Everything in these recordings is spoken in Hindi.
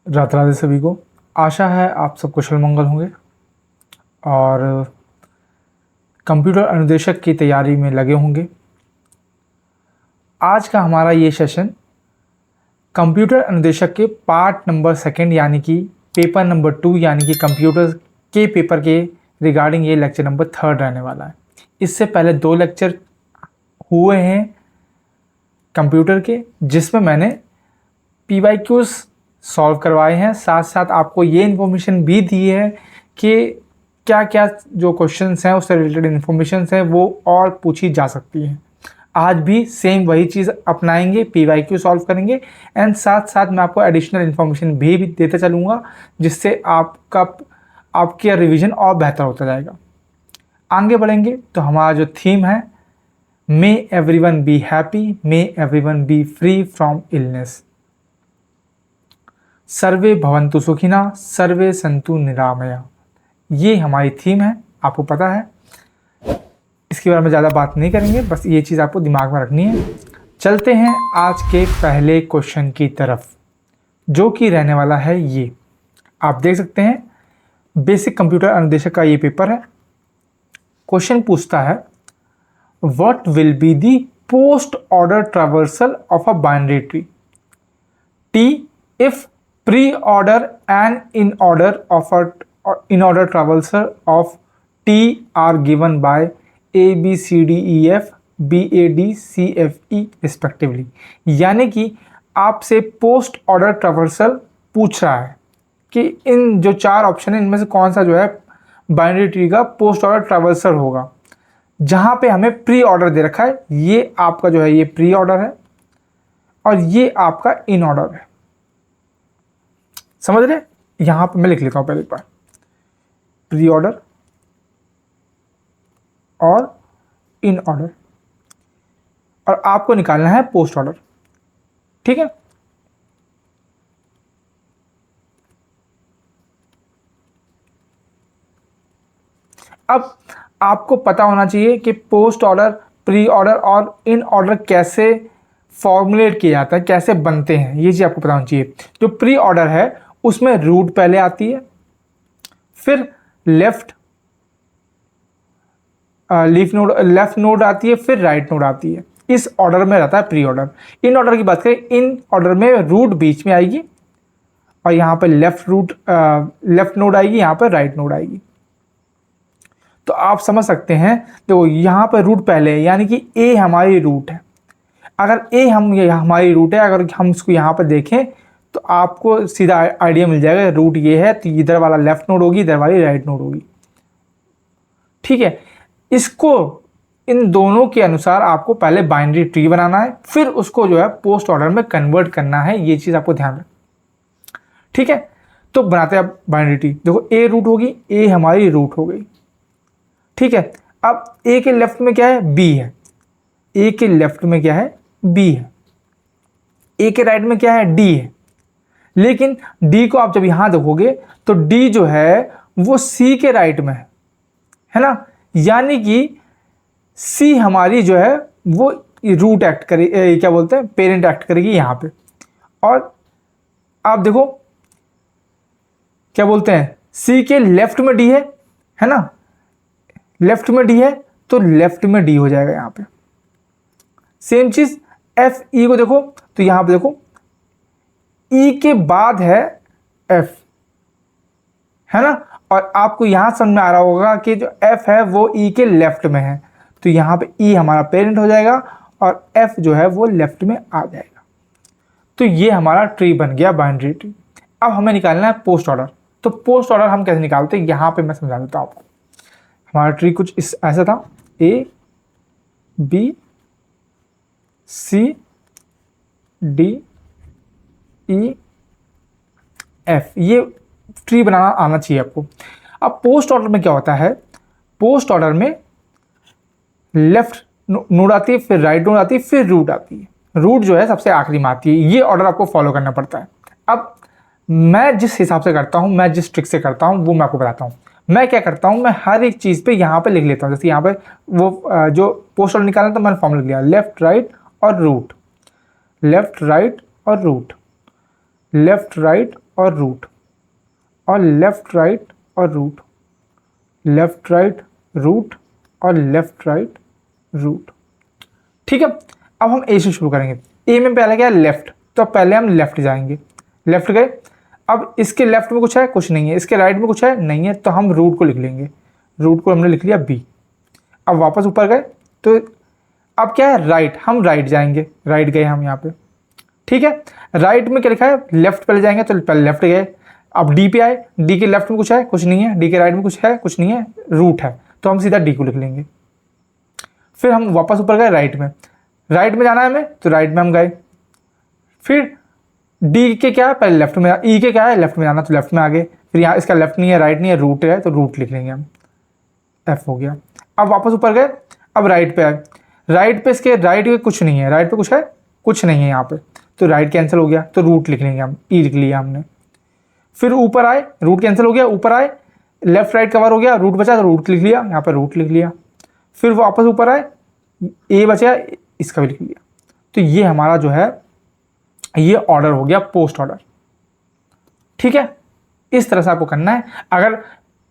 राधे राधे सभी को। आशा है आप सब कुशल मंगल होंगे और कंप्यूटर अनुदेशक की तैयारी में लगे होंगे। आज का हमारा ये सेशन कंप्यूटर अनुदेशक के पार्ट नंबर 2 यानी कि पेपर नंबर 2 यानी कि कंप्यूटर के पेपर के रिगार्डिंग ये लेक्चर नंबर 3 रहने वाला है। इससे पहले 2 लेक्चर हुए हैं कंप्यूटर के, जिसमें मैंने PYQs सॉल्व करवाए हैं, साथ साथ आपको ये इन्फॉर्मेशन भी दी है कि क्या क्या जो क्वेश्चंस हैं उससे रिलेटेड इन्फॉर्मेशन है वो और पूछी जा सकती हैं। आज भी सेम वही चीज़ अपनाएंगे, PYQ सॉल्व करेंगे एंड साथ साथ मैं आपको एडिशनल इन्फॉर्मेशन भी देते चलूँगा, जिससे आपका रिवीजन और बेहतर होता जाएगा। आगे बढ़ेंगे तो हमारा जो थीम है, may everyone be happy, may everyone be free from illness, सर्वे भवन्तु सुखिना, सर्वे सन्तु निरामया, ये हमारी थीम है। आपको पता है, इसके बारे में ज़्यादा बात नहीं करेंगे, बस ये चीज़ आपको दिमाग में रखनी है। चलते हैं आज के पहले क्वेश्चन की तरफ, जो कि रहने वाला है ये। आप देख सकते हैं बेसिक कंप्यूटर अनुदेशक का ये पेपर है। क्वेश्चन पूछता है, what will be the post order traversal of a binary tree T if pre-order and in-order traversal of T are given by A, B, C, D, E, F, B, A, D, C, F, E respectively। यानी कि आपसे पोस्ट ऑर्डर ट्रावर्सल पूछ रहा है कि इन जो 4 ऑप्शन है इनमें से कौन सा जो है बाइनरी ट्री का पोस्ट ऑर्डर ट्रावर्सल होगा। जहाँ पे हमें प्री ऑर्डर दे रखा है, ये आपका जो है ये प्री ऑर्डर है और ये आपका इन ऑर्डर है। समझ रहे? यहां पर मैं लिख लेता हूं पहले एक बार, प्री ऑर्डर और इन ऑर्डर, और आपको निकालना है पोस्ट ऑर्डर। ठीक है, अब आपको पता होना चाहिए कि पोस्ट ऑर्डर, प्री ऑर्डर और इन ऑर्डर कैसे फॉर्मुलेट किया जाता है, कैसे बनते हैं, ये चीज आपको पता होनी चाहिए। जो प्री ऑर्डर है उसमें रूट पहले आती है, फिर लेफ्ट नोड आती है, फिर राइट नोड आती है। इस ऑर्डर में रहता है प्री ऑर्डर। इन ऑर्डर की बात करें, इन ऑर्डर में रूट बीच में आएगी और यहाँ पे लेफ्ट नोड आएगी, यहाँ पर राइट नोड आएगी। तो आप समझ सकते हैं, देखो यहाँ पर रूट पहले है, यानी कि ए हमारी रूट है। अगर ए हमारी रूट है, अगर हम इसको यहाँ पर देखें तो आपको सीधा आइडिया मिल जाएगा, रूट ये है तो इधर वाला लेफ्ट नोड होगी, इधर वाली राइट नोड होगी। ठीक है, इसको इन दोनों के अनुसार आपको पहले बाइनरी ट्री बनाना है, फिर उसको जो है पोस्ट ऑर्डर में कन्वर्ट करना है। ये चीज आपको ध्यान रखना। ठीक है, तो बनाते हैं बाइनरी ट्री। देखो ए रूट होगी, ए हमारी रूट हो गई। ठीक है, अब ए के लेफ्ट में क्या है, बी है। ए के लेफ्ट में क्या है, बी है। ए के राइट में क्या है, डी है। लेकिन डी को आप जब यहां देखोगे तो डी जो है वो सी के राइट में है ना, यानी कि सी हमारी जो है वो रूट एक्ट करेगी, क्या बोलते हैं, पेरेंट एक्ट करेगी यहां पे। और आप देखो क्या बोलते हैं, सी के लेफ्ट में डी है ना, लेफ्ट में डी है तो लेफ्ट में डी हो जाएगा यहां पे। सेम चीज एफ ई को देखो तो यहां पे देखो ई के बाद है एफ, है ना, और आपको यहां समझ में आ रहा होगा कि जो एफ है वो ई के लेफ्ट में है, तो यहां पे ई हमारा पेरेंट हो जाएगा और एफ जो है वो लेफ्ट में आ जाएगा। तो ये हमारा ट्री बन गया, बाइनरी ट्री। अब हमें निकालना है पोस्ट ऑर्डर। तो पोस्ट ऑर्डर हम कैसे निकालते हैं, यहां पे मैं समझा देता हूं आपको। हमारा ट्री कुछ ऐसा था, A B C D E F, ये ट्री बनाना आना चाहिए आपको। अब पोस्ट ऑर्डर में क्या होता है, पोस्ट ऑर्डर में लेफ्ट नोड आती है, फिर राइट नोड आती है, फिर रूट आती है। रूट जो है सबसे आखिरी में आती है। ये ऑर्डर आपको फॉलो करना पड़ता है। अब मैं जिस हिसाब से करता हूं, मैं जिस ट्रिक से करता हूं वो मैं आपको बताता हूं। मैं क्या करता हूं, मैं हर एक चीज़ पे यहाँ पे लिख लेता हूँ। जैसे यहाँ पे वो जो पोस्ट ऑर्डर निकालना था मैंने फॉर्मूला लिख लिया, लेफ्ट राइट और रूट, लेफ्ट राइट और रूट, लेफ्ट राइट और रूट, और लेफ्ट राइट और रूट, लेफ्ट राइट रूट और लेफ्ट राइट रूट। ठीक है, अब हम ए से शुरू करेंगे। ए में पहले क्या है, लेफ्ट, तो पहले हम लेफ्ट जाएंगे, लेफ्ट गए। अब इसके लेफ्ट में कुछ है, कुछ नहीं है, इसके राइट में कुछ है, नहीं है, तो हम रूट को लिख लेंगे, रूट को हमने लिख लिया बी। अब वापस ऊपर गए तो अब क्या है, राइट, हम राइट जाएंगे, राइट गए हम यहाँ पे। ठीक है, राइट में क्या लिखा है, लेफ्ट पहले जाएंगे, तो पहले लेफ्ट गए। अब डी पे आए, डी के लेफ्ट में कुछ है, कुछ नहीं है, डी के राइट में कुछ है, कुछ नहीं है, रूट है, तो हम सीधा डी को लिख लेंगे। फिर हम वापस ऊपर गए राइट में, राइट में जाना है हमें, तो राइट में हम गए। फिर डी के क्या है, पहले लेफ्ट में, ई के क्या है, लेफ्ट में जाना, तो लेफ्ट में आ गए। फिर यहाँ इसका लेफ्ट नहीं है, राइट नहीं है, रूट है, तो रूट लिख लेंगे हम, एफ हो गया। अब वापस ऊपर गए, अब राइट पे आए, राइट पे इसके राइट पे कुछ नहीं है, राइट पे कुछ है, कुछ नहीं है यहाँ पे, तो राइट कैंसिल हो गया, तो रूट लिख लेंगे हम, ई लिख लिया हमने। फिर ऊपर आए, रूट कैंसिल हो गया, ऊपर आए, लेफ्ट राइट कवर हो गया, रूट बचा तो रूट लिख लिया, यहाँ पर रूट लिख लिया। फिर वापस ऊपर आए, ए बचा, इसका भी लिख लिया। तो ये हमारा जो है ये ऑर्डर हो गया पोस्ट ऑर्डर। ठीक है, इस तरह से आपको करना है। अगर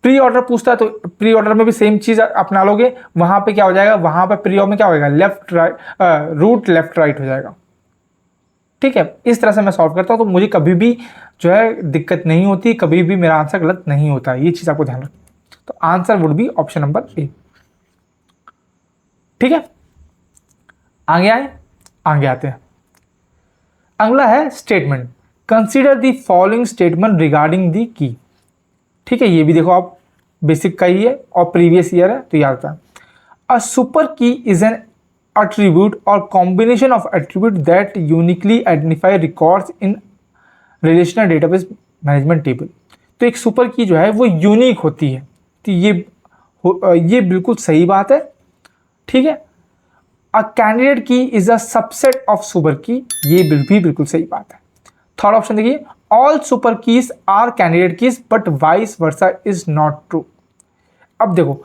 प्री ऑर्डर पूछता है तो प्री ऑर्डर में भी सेम चीज अपना लोगे, वहां पे क्या हो जाएगा, वहां पे प्री ऑर्डर में क्या होगा, left right, root left right हो जाएगा। ठीक है, इस तरह से मैं सॉल्व करता हूं, तो मुझे कभी भी जो है दिक्कत नहीं होती, कभी भी मेरा आंसर गलत नहीं होता है, ये चीज आपको ध्यान रखना। तो answer would be option number A. ठीक है, आगे आए, आगे आते हैं। अगला है statement, consider the following statement regarding the key. ठीक है, ये भी देखो आप बेसिक का ही है और प्रीवियस ईयर है, तो याद था। अ सुपर की is an attribute or combination of attribute that uniquely identify records in relational database management table। तो एक सुपर की जो है वो यूनिक होती है, तो ये बिल्कुल सही बात है। ठीक है, a candidate key is a subset of super key, ये भी बिल्कुल सही बात है। थर्ड ऑप्शन देखिए, all super keys are candidate keys but vice versa is not true. अब देखो,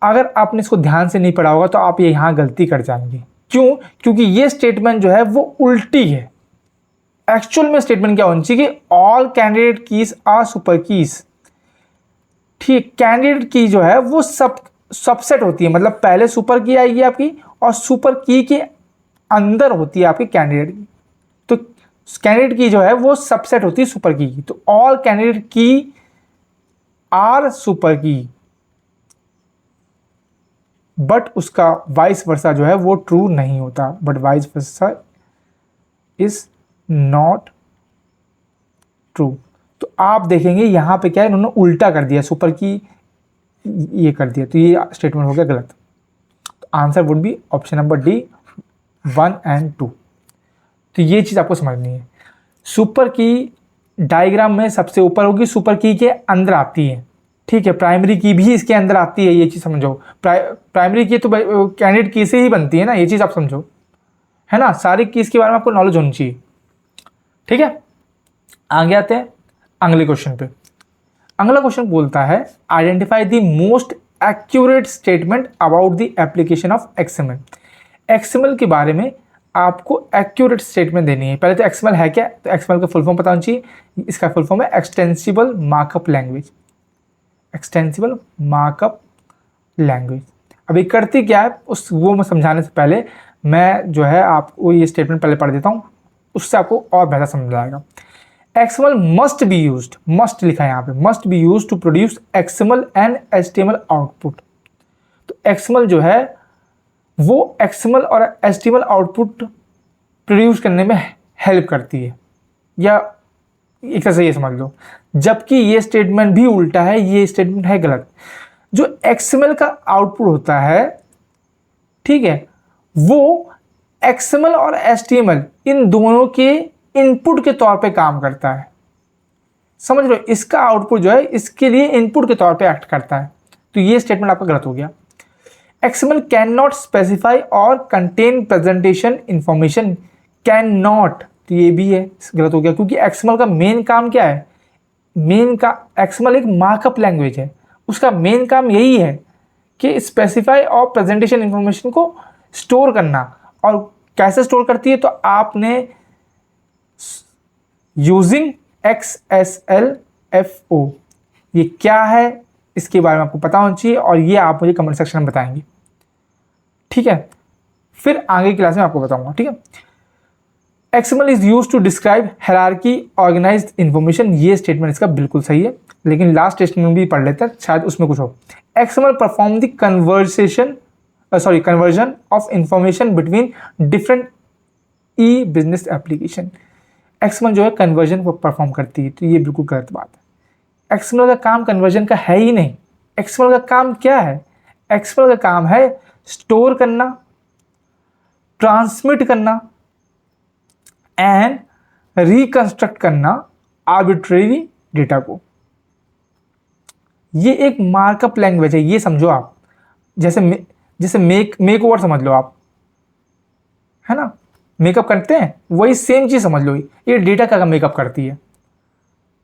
अगर आपने इसको ध्यान से नहीं पढ़ा होगा तो आप ये यहाँ गलती कर जाएंगे। क्यों? क्योंकि ये स्टेटमेंट जो है वो उल्टी है। एक्चुअल में स्टेटमेंट क्या होनी चाहिए कि all candidate keys are super keys. ठीक, कैंडिडेट की जो है वो सबसेट होती है, मतलब पहले सुपर की आएगी आपकी और सुपर की के अंदर होती है आपकी कैंडिडेट की। तो कैंडिडेट की जो है वो सबसेट होती है सुपर की। तो ऑल कैंडिडेट की आर सुपर की, बट उसका वाइस वर्सा जो है वो ट्रू नहीं होता, but vice versa is not true. तो आप देखेंगे यहां पे क्या है, इन्होंने उल्टा कर दिया, सुपर की ये कर दिया, तो ये स्टेटमेंट हो गया गलत। तो answer would be option number D 1 and 2। तो ये चीज आपको समझनी है। सुपर की डायग्राम में सबसे ऊपर होगी, सुपर की के अंदर आती है। ठीक है, प्राइमरी की भी इसके अंदर आती है, ये चीज़ समझो। प्राइमरी की तो कैंडिडेट की से ही बनती है ना, ये चीज़ आप समझो, है ना। सारी कीज के बारे में आपको नॉलेज होनी चाहिए। ठीक है, आगे आते हैं अगले क्वेश्चन पे। अगला क्वेश्चन बोलता है identify the most accurate statement about the application of XML. XML के बारे में आपको एक्यूरेट स्टेटमेंट देनी है। पहले तो एक्सएमएल है क्या, तो एक्सएमएल का फुल फॉर्म पता होना चाहिए। इसका फुल फॉर्म है extensible markup language, extensible markup language. अभी करती क्या है उस वो मैं समझाने से पहले मैं जो है आपको ये स्टेटमेंट पहले पढ़ देता हूँ, उससे आपको और बेहतर समझ आएगा। XML must be used, must लिखा है यहाँ पे, must be used to produce XML and HTML output. तो एक्सएमएल जो है वो एक्सएमएल और एचटीएमएल आउटपुट प्रोड्यूस करने में हेल्प करती है, या एक तरह से ये समझ लो। जबकि ये स्टेटमेंट भी उल्टा है, ये स्टेटमेंट है गलत। जो एक्सएमएल का आउटपुट होता है, ठीक है, वो एक्सएमएल और एचटीएमएल इन दोनों के इनपुट के तौर पे काम करता है। समझ लो, इसका आउटपुट जो है इसके लिए इनपुट के तौर पे एक्ट करता है। तो ये स्टेटमेंट आपका गलत हो गया। एक्सएमएल कैन नॉट स्पेसिफाई और contain presentation information, can not, तो ये भी है गलत हो गया, क्योंकि एक्सएमएल का मेन काम क्या है, मेन का एक्सएमएल एक मार्कअप लैंग्वेज है, उसका मेन काम यही है कि स्पेसिफाई और प्रेजेंटेशन इंफॉर्मेशन को स्टोर करना। और कैसे स्टोर करती है, तो आपने यूजिंग XSLFO, ये क्या है इसके बारे में आपको पता होना चाहिए और ये आप मुझे कमेंट सेक्शन में बताएंगे, ठीक है। फिर आगे की क्लास में आपको बताऊंगा, ठीक है। XML is use to describe hierarchy organized information, ये स्टेटमेंट इसका बिल्कुल सही है, लेकिन लास्ट स्टेटमेंट भी पढ़ लेते हैं, शायद उसमें कुछ हो। XML perform the conversion of information between different E business application. XML जो है कन्वर्जन को परफॉर्म करती है, तो ये बिल्कुल गलत बात है। XML का काम कन्वर्जन का है ही नहीं। XML का काम क्या है? XML का काम है स्टोर करना, ट्रांसमिट करना एंड रिकंस्ट्रक्ट करना आर्बिट्रेरी डेटा को। ये एक मार्कअप लैंग्वेज है, ये समझो आप, जैसे मेक ओवर समझ लो आप, है ना, मेकअप करते हैं, वही सेम चीज समझ लो, ये डेटा का मेकअप करती है।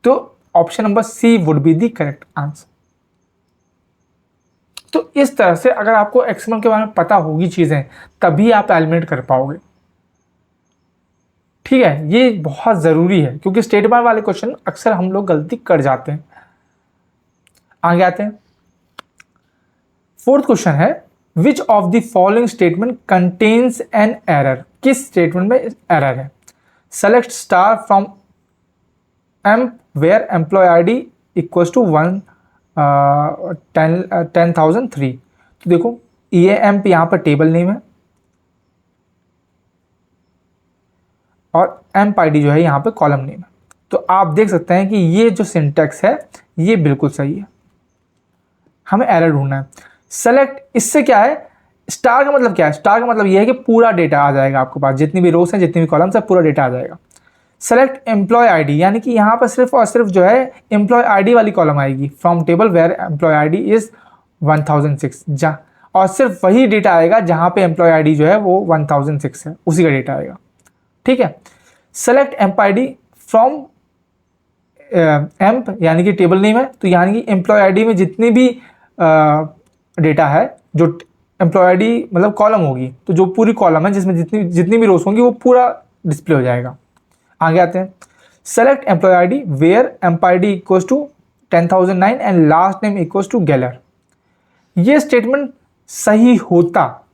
तो option number C would be the correct answer. तो इस तरह से अगर आपको XML के बारे में पता होगी चीजें, तभी आप एलिमिनेट कर पाओगे, ठीक है। ये बहुत जरूरी है, क्योंकि स्टेटमेंट वाले क्वेश्चन अक्सर हम लोग गलती कर जाते हैं। आगे आते हैं, फोर्थ क्वेश्चन है, which of the following statement contains an error, किस स्टेटमेंट में एरर है? Select star from emp where employee ID equals to 10,003। तो देखो ये एम्प यहाँ पर टेबल नेम है और एम्प ID जो है यहाँ पे कॉलम नेम है। तो आप देख सकते हैं कि ये जो सिंटैक्स है ये बिल्कुल सही है। हमें एरर ढूंढना है। सेलेक्ट, इससे क्या है, स्टार का मतलब क्या है? स्टार का मतलब ये है कि पूरा डेटा आ जाएगा आपके पास, जितनी भी रोज हैं, जितनी भी कॉलम्स है, पूरा डेटा आ जाएगा। सेलेक्ट एम्प्लॉय ID, यानी कि यहाँ पर सिर्फ और सिर्फ जो है एम्प्लॉय ID वाली कॉलम आएगी, from table where employee ID is 1006, और सिर्फ वही डेटा आएगा जहाँ पे एम्प्लॉय ID जो है वो 1006 है, उसी का डेटा आएगा, ठीक है। Select amp ID from amp, यानी कि टेबल नेम है, तो यानी कि एम्प्लॉय ID में जितनी भी डेटा है, जो एम्प्लॉय ID मतलब कॉलम होगी, तो जो पूरी कॉलम है जिसमें जितनी भी रोज होंगी वो पूरा डिस्प्ले हो जाएगा। आगे आते हैं, select employee ID where emp ID equals to 10,009 and last name equals to Geller. ये स्टेटमेंट सही होता,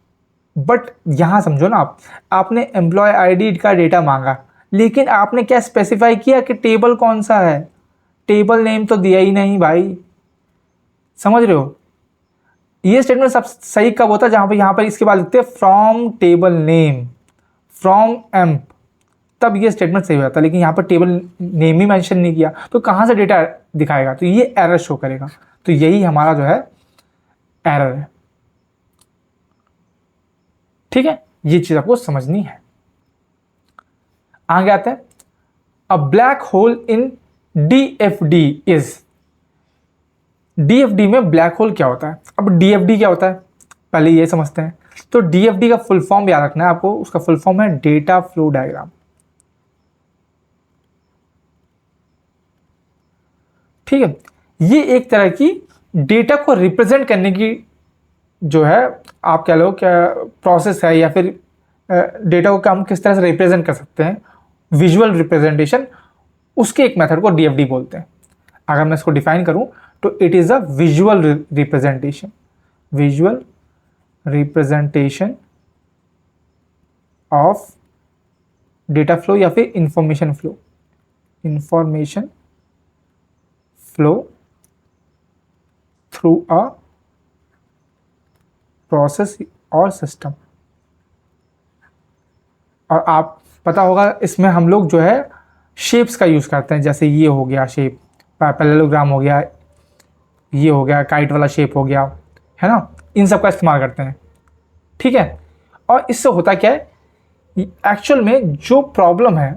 बट यहां समझो ना, आपने एम्प्लॉय ID का डेटा मांगा, लेकिन आपने क्या स्पेसिफाई किया कि टेबल कौन सा है? टेबल नेम तो दिया ही नहीं भाई, समझ रहे हो। ये स्टेटमेंट सब सही कब होता है? जहां पर यहाँ पर इसके बाद लिखते हैं from table name, from amp, तब ये स्टेटमेंट सही होता है। लेकिन यहाँ पर टेबल नेम ही मेंशन नहीं किया, तो कहाँ से डेटा दिखाएगा? तो ये एरर शो करेगा। तो यही हमारा जो है एरर है, ठीक है। ये चीज आपको समझनी है। आगे आते हैं, अ black hole in DFD is, DFD में ब्लैक होल क्या होता है? अब DFD क्या होता है पहले ये समझते हैं। तो DFD का फुल फॉर्म याद रखना है आपको, उसका फुल फॉर्म है डेटा फ्लो डायग्राम, ठीक है। ये एक तरह की डेटा को रिप्रेजेंट करने की जो है, आप कह लो क्या प्रोसेस है, या फिर डेटा को हम किस तरह से रिप्रेजेंट कर सकते हैं, विजुअल रिप्रेजेंटेशन, उसके एक मेथड को DFD बोलते हैं। अगर मैं इसको डिफाइन करूं तो it is a visual representation, visual representation of data flow या फिर information flow, information flow through a process और सिस्टम। और आप पता होगा इसमें हम लोग जो है शेप्स का यूज़ करते हैं, जैसे ये हो गया शेप, पैरेललोग्राम हो गया, ये हो गया काइट वाला शेप हो गया, है ना, इन सब का इस्तेमाल करते हैं, ठीक है। और इससे होता क्या है, एक्चुअल में जो प्रॉब्लम है,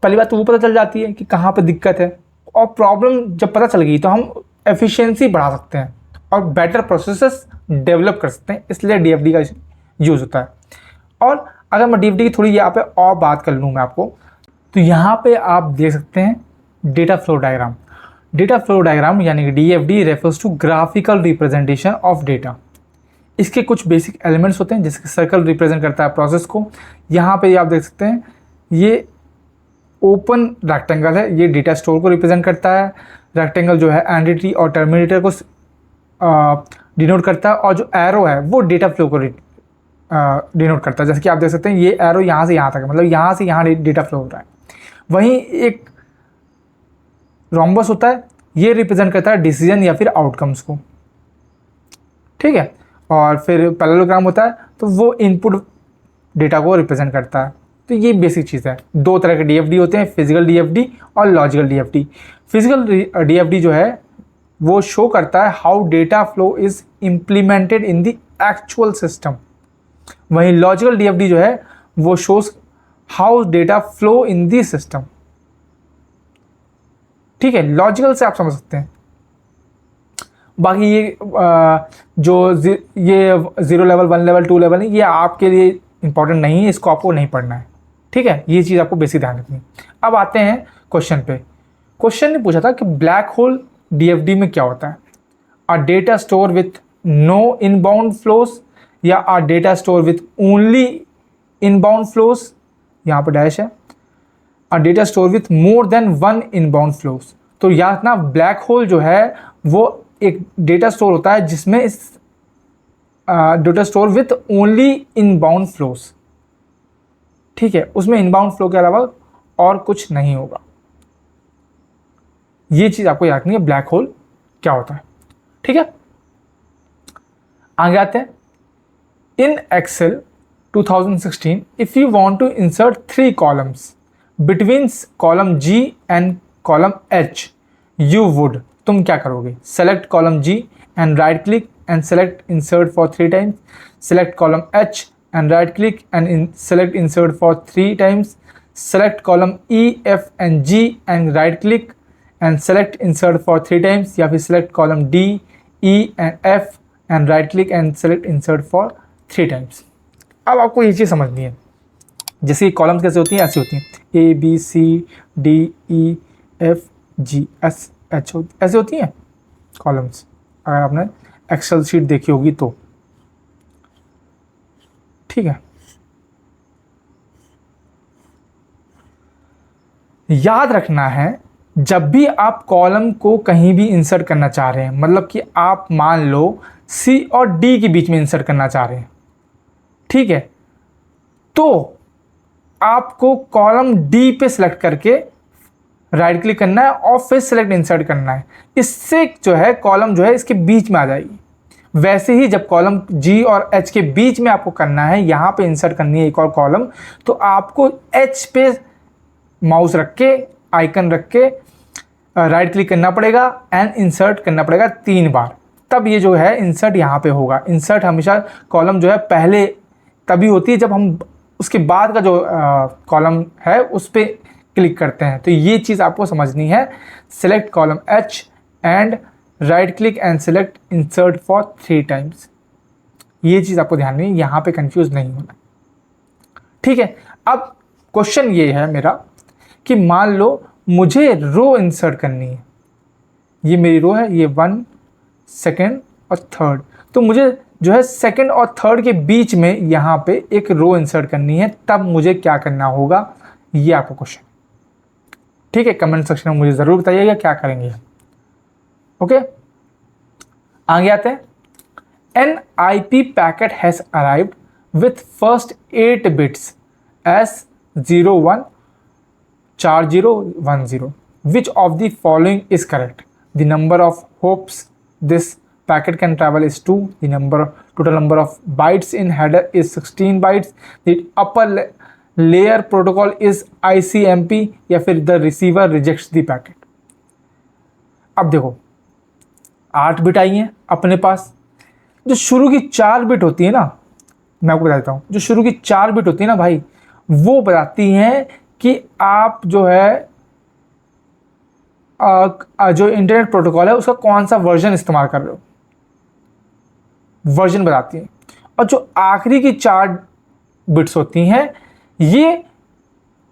पहली बात तो वो पता चल जाती है कि कहाँ पर दिक्कत है, और प्रॉब्लम जब पता चल गई तो हम एफिशिएंसी बढ़ा सकते हैं और बेटर प्रोसेसेस डेवलप कर सकते हैं, इसलिए DFD का यूज़ होता है। और अगर मैं DFD की थोड़ी यहाँ पे और बात कर लूँ मैं आपको, तो यहाँ पे आप देख सकते हैं data flow diagram. Data flow diagram यानी कि DFD refers to graphical representation of data. इसके कुछ बेसिक एलिमेंट्स होते हैं, जैसे सर्कल रिप्रेजेंट करता है प्रोसेस को। यहाँ पे आप देख सकते हैं ये ओपन रेक्टेंगल है, ये डेटा स्टोर को रिप्रेजेंट करता है। रेक्टेंगल जो है एंटिटी और टर्मिनेटर को डिनोट करता है, और जो एरो है वो डेटा फ्लो को डिनोट करता है। जैसे कि आप देख सकते हैं ये एरो यहाँ से यहाँ तक है, मतलब यहाँ से यहाँ डेटा फ्लो हो रहा है। वहीं एक रोम्बस होता है, ये रिप्रेजेंट करता है डिसीजन या फिर आउटकम्स को, ठीक है। और फिर पैरेललोग्राम होता है, तो वो इनपुट डेटा को रिप्रेजेंट करता है। तो ये बेसिक चीज़ है। दो तरह के डीएफडी होते हैं, फिजिकल डीएफडी और लॉजिकल डीएफडी। फिजिकल डीएफडी जो है वो शो करता है how data flow is implemented in the actual system. वहीं लॉजिकल डीएफडी जो है वो shows how data flow in the system, ठीक है। लॉजिकल से आप समझ सकते हैं। बाकी ये ये 0 लेवल 1 लेवल 2 लेवल है, ये आपके लिए इंपॉर्टेंट नहीं है, इसको आपको नहीं पढ़ना है, ठीक है। ये चीज़ आपको बेसिक ध्यान रखनी है। अब आते हैं क्वेश्चन पे। क्वेश्चन ने पूछा था कि ब्लैक होल डीएफडी में क्या होता है, a data store with no inbound flows या a data store with only inbound flows, यहाँ पर डैश है, a data store with more than 1 inbound flows. तो याद ना, ब्लैक होल जो है वो एक डेटा स्टोर होता है जिसमें इस data store with only inbound flows, ठीक है। उसमें इनबाउंड फ्लो के अलावा और कुछ नहीं होगा। ये चीज आपको याद रखनी है, ब्लैक होल क्या होता है, ठीक है। आगे आते हैं। In Excel 2016 if you want to insert 3 columns between column G and column H you would, तुम क्या करोगे? Select column G and right click and select insert for 3 times, select column H and right click and select insert for 3 times, select column E, F and G and right click and select insert for 3 times, या फिर select column D, E and F and right click and select insert for 3 times। अब आपको ये चीज़ समझनी है, जैसे कॉलम्स कैसे होती हैं, ऐसी होती हैं A B C D E F G S H, ऐसे होती हैं कॉलम्स। अगर आपने एक्सेल शीट देखी होगी तो, ठीक है। याद रखना है, जब भी आप कॉलम को कहीं भी इंसर्ट करना चाह रहे हैं, मतलब कि आप मान लो सी और डी के बीच में इंसर्ट करना चाह रहे हैं, ठीक है, तो आपको कॉलम डी पे सिलेक्ट करके राइट क्लिक करना है और फिर सिलेक्ट इंसर्ट करना है। इससे जो है कॉलम जो है इसके बीच में आ जाएगी। वैसे ही जब कॉलम जी और एच के बीच में आपको करना है, यहाँ पे इंसर्ट करनी है एक और कॉलम, तो आपको एच पे माउस रख के, आइकन रख के राइट क्लिक करना पड़ेगा एंड इंसर्ट करना पड़ेगा 3 बार, तब ये जो है इंसर्ट यहाँ पे होगा। इंसर्ट हमेशा कॉलम जो है पहले तभी होती है जब हम उसके बाद का जो कॉलम है उस पर क्लिक करते हैं। तो ये चीज़ आपको समझनी है। Select column H and right click and select insert for 3 times, ये चीज़ आपको ध्यान नहीं, यहाँ पे कंफ्यूज नहीं होना, ठीक है। अब क्वेश्चन ये है मेरा कि मान लो मुझे रो इंसर्ट करनी है, ये मेरी रो है, ये 1 सेकेंड और थर्ड, तो मुझे जो है सेकेंड और थर्ड के बीच में यहाँ पे एक रो इंसर्ट करनी है, तब मुझे क्या करना होगा, ये आपको क्वेश्चन, ठीक है। कमेंट सेक्शन में मुझे ज़रूर बताइएगा क्या करेंगे, ओके। आगे आते हैं। An IP packet has arrived with first 8 bits as 01 4010, which of the following is correct? The number of hops this packet can travel is 2, the total number of bytes in header is 16 bytes, the upper layer protocol is ICMP, या फिर the receiver rejects the packet. अब देखो 8 बिट आई हैं अपने पास, जो शुरू की 4 बिट होती है ना, मैं आपको बता देता हूँ, जो शुरू की 4 बिट होती है ना भाई, वो बताती हैं कि आप जो है जो इंटरनेट प्रोटोकॉल है उसका कौन सा वर्जन इस्तेमाल कर रहे हो, वर्जन बताती है। और जो आखिरी की 4 बिट्स होती हैं ये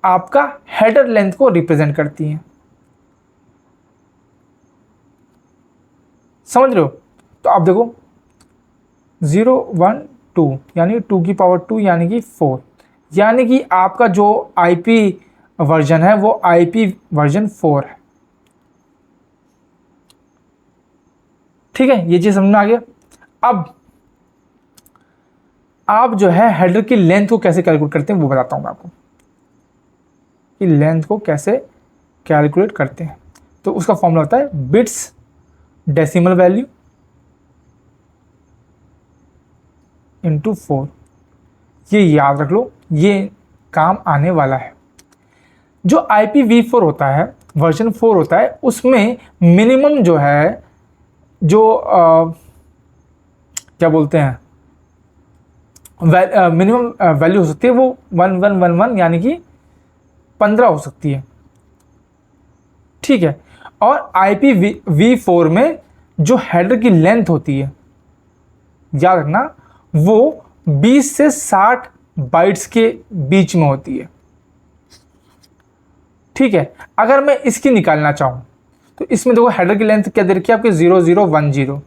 आपका हेडर लेंथ को रिप्रेजेंट करती हैं, समझ रहे हो? तो आप देखो 0 1 2 यानी 2 की पावर 2 यानी कि 4, यानी कि आपका जो IP वर्जन है वो IP वर्जन 4 है। ठीक है, ये चीज़ समझ में आ गया। अब आप जो है हेडर की लेंथ को कैसे कैलकुलेट करते हैं वो बताता हूँ मैं आपको, कि लेंथ को कैसे कैलकुलेट करते हैं। तो उसका फॉर्मूला होता है बिट्स डेसिमल वैल्यू इंटू 4। ये याद रख लो, ये काम आने वाला है। जो IPv4 होता है, वर्जन 4 होता है, उसमें मिनिमम जो है, जो क्या बोलते हैं, मिनिमम वैल्यू हो सकती है वो 1111 यानी कि 15 हो सकती है। ठीक है, और IPv4 में जो हेडर की लेंथ होती है, याद रखना, वो 20 से 60 बाइट्स के बीच में होती है। ठीक है, अगर मैं इसकी निकालना चाहूँ तो इसमें देखो हेडर की लेंथ क्या दे रखी है आपके 0010,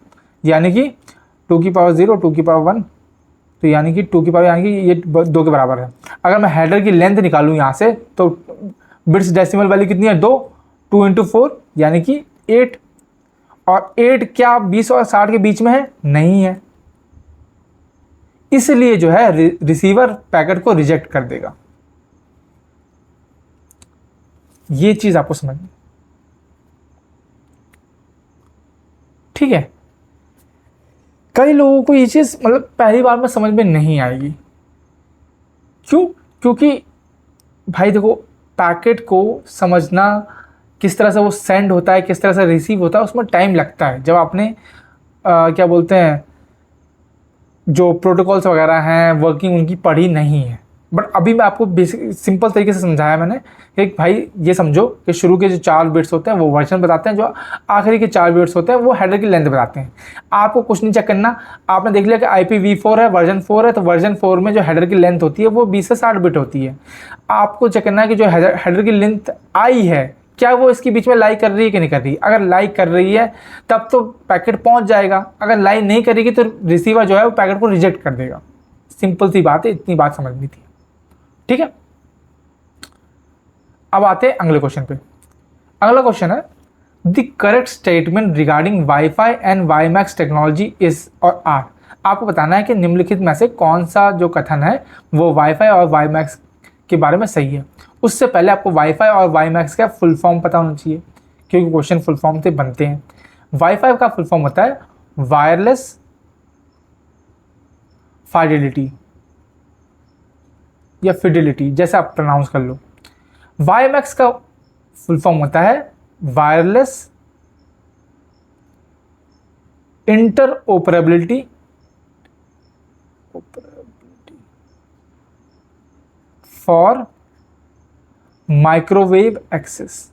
यानी कि 2 की पावर 0 2 की पावर 1, तो यानी कि 2 की पावर यानी कि ये 2 के बराबर है। अगर मैं हेडर की लेंथ निकालूँ यहाँ से तो बिट्स डेसिमल वैल्यू कितनी है, 2, 2 इंटू 4 यानी कि 8, और 8 क्या 20 और 60 के बीच में है? नहीं है, इसलिए जो है रिसीवर पैकेट को रिजेक्ट कर देगा। ये चीज आपको समझनी, ठीक है। कई लोगों को ये चीज मतलब पहली बार में समझ में नहीं आएगी। क्यों? क्योंकि भाई देखो, पैकेट को समझना, किस तरह से वो सेंड होता है, किस तरह से रिसीव होता है, उसमें टाइम लगता है। जब आपने क्या बोलते हैं, जो प्रोटोकॉल्स वगैरह हैं वर्किंग उनकी पढ़ी नहीं है, बट अभी मैं आपको बेसिक सिंपल तरीके से समझाया मैंने कि भाई ये समझो कि शुरू के जो 4 बिट्स होते हैं वो वर्जन बताते हैं, जो आखिरी के 4 बिट्स होते हैं वो हेडर की लेंथ बताते हैं। आपको कुछ नहीं चेक करना, आपने देख लिया कि IPv4 है, वर्जन 4 है, तो वर्जन 4 में जो हेडर की लेंथ होती है वो 20 से 60 बिट होती है। आपको चेक करना है कि जो हेडर की लेंथ आई है, क्या वो इसके बीच में लाई कर रही है कि नहीं कर रही। अगर लाई कर रही है तब तो पैकेट पहुंच जाएगा, अगर लाई नहीं करेगी तो रिसीवर जो है वो पैकेट को रिजेक्ट कर देगा। सिंपल सी बात है, इतनी बात समझनी थी, ठीक है। अब आते हैं अगले क्वेश्चन पे। अगला क्वेश्चन है the correct statement regarding wifi and WiMAX technology is और आर। आपको बताना है कि निम्नलिखित में से कौन सा जो कथन है वो वाईफाई और वाईमैक्स के बारे में सही है। उससे पहले आपको वाईफाई और वाईमैक्स का फुल फॉर्म पता होना चाहिए, क्योंकि क्वेश्चन फुल फॉर्म से बनते हैं। वाईफाई का फुल फॉर्म होता है वायरलेस फाइडेलिटी या फिडिलिटी, जैसे आप प्रोनाउंस कर लो। वाईमैक्स का फुल फॉर्म होता है wireless interoperability for microwave access.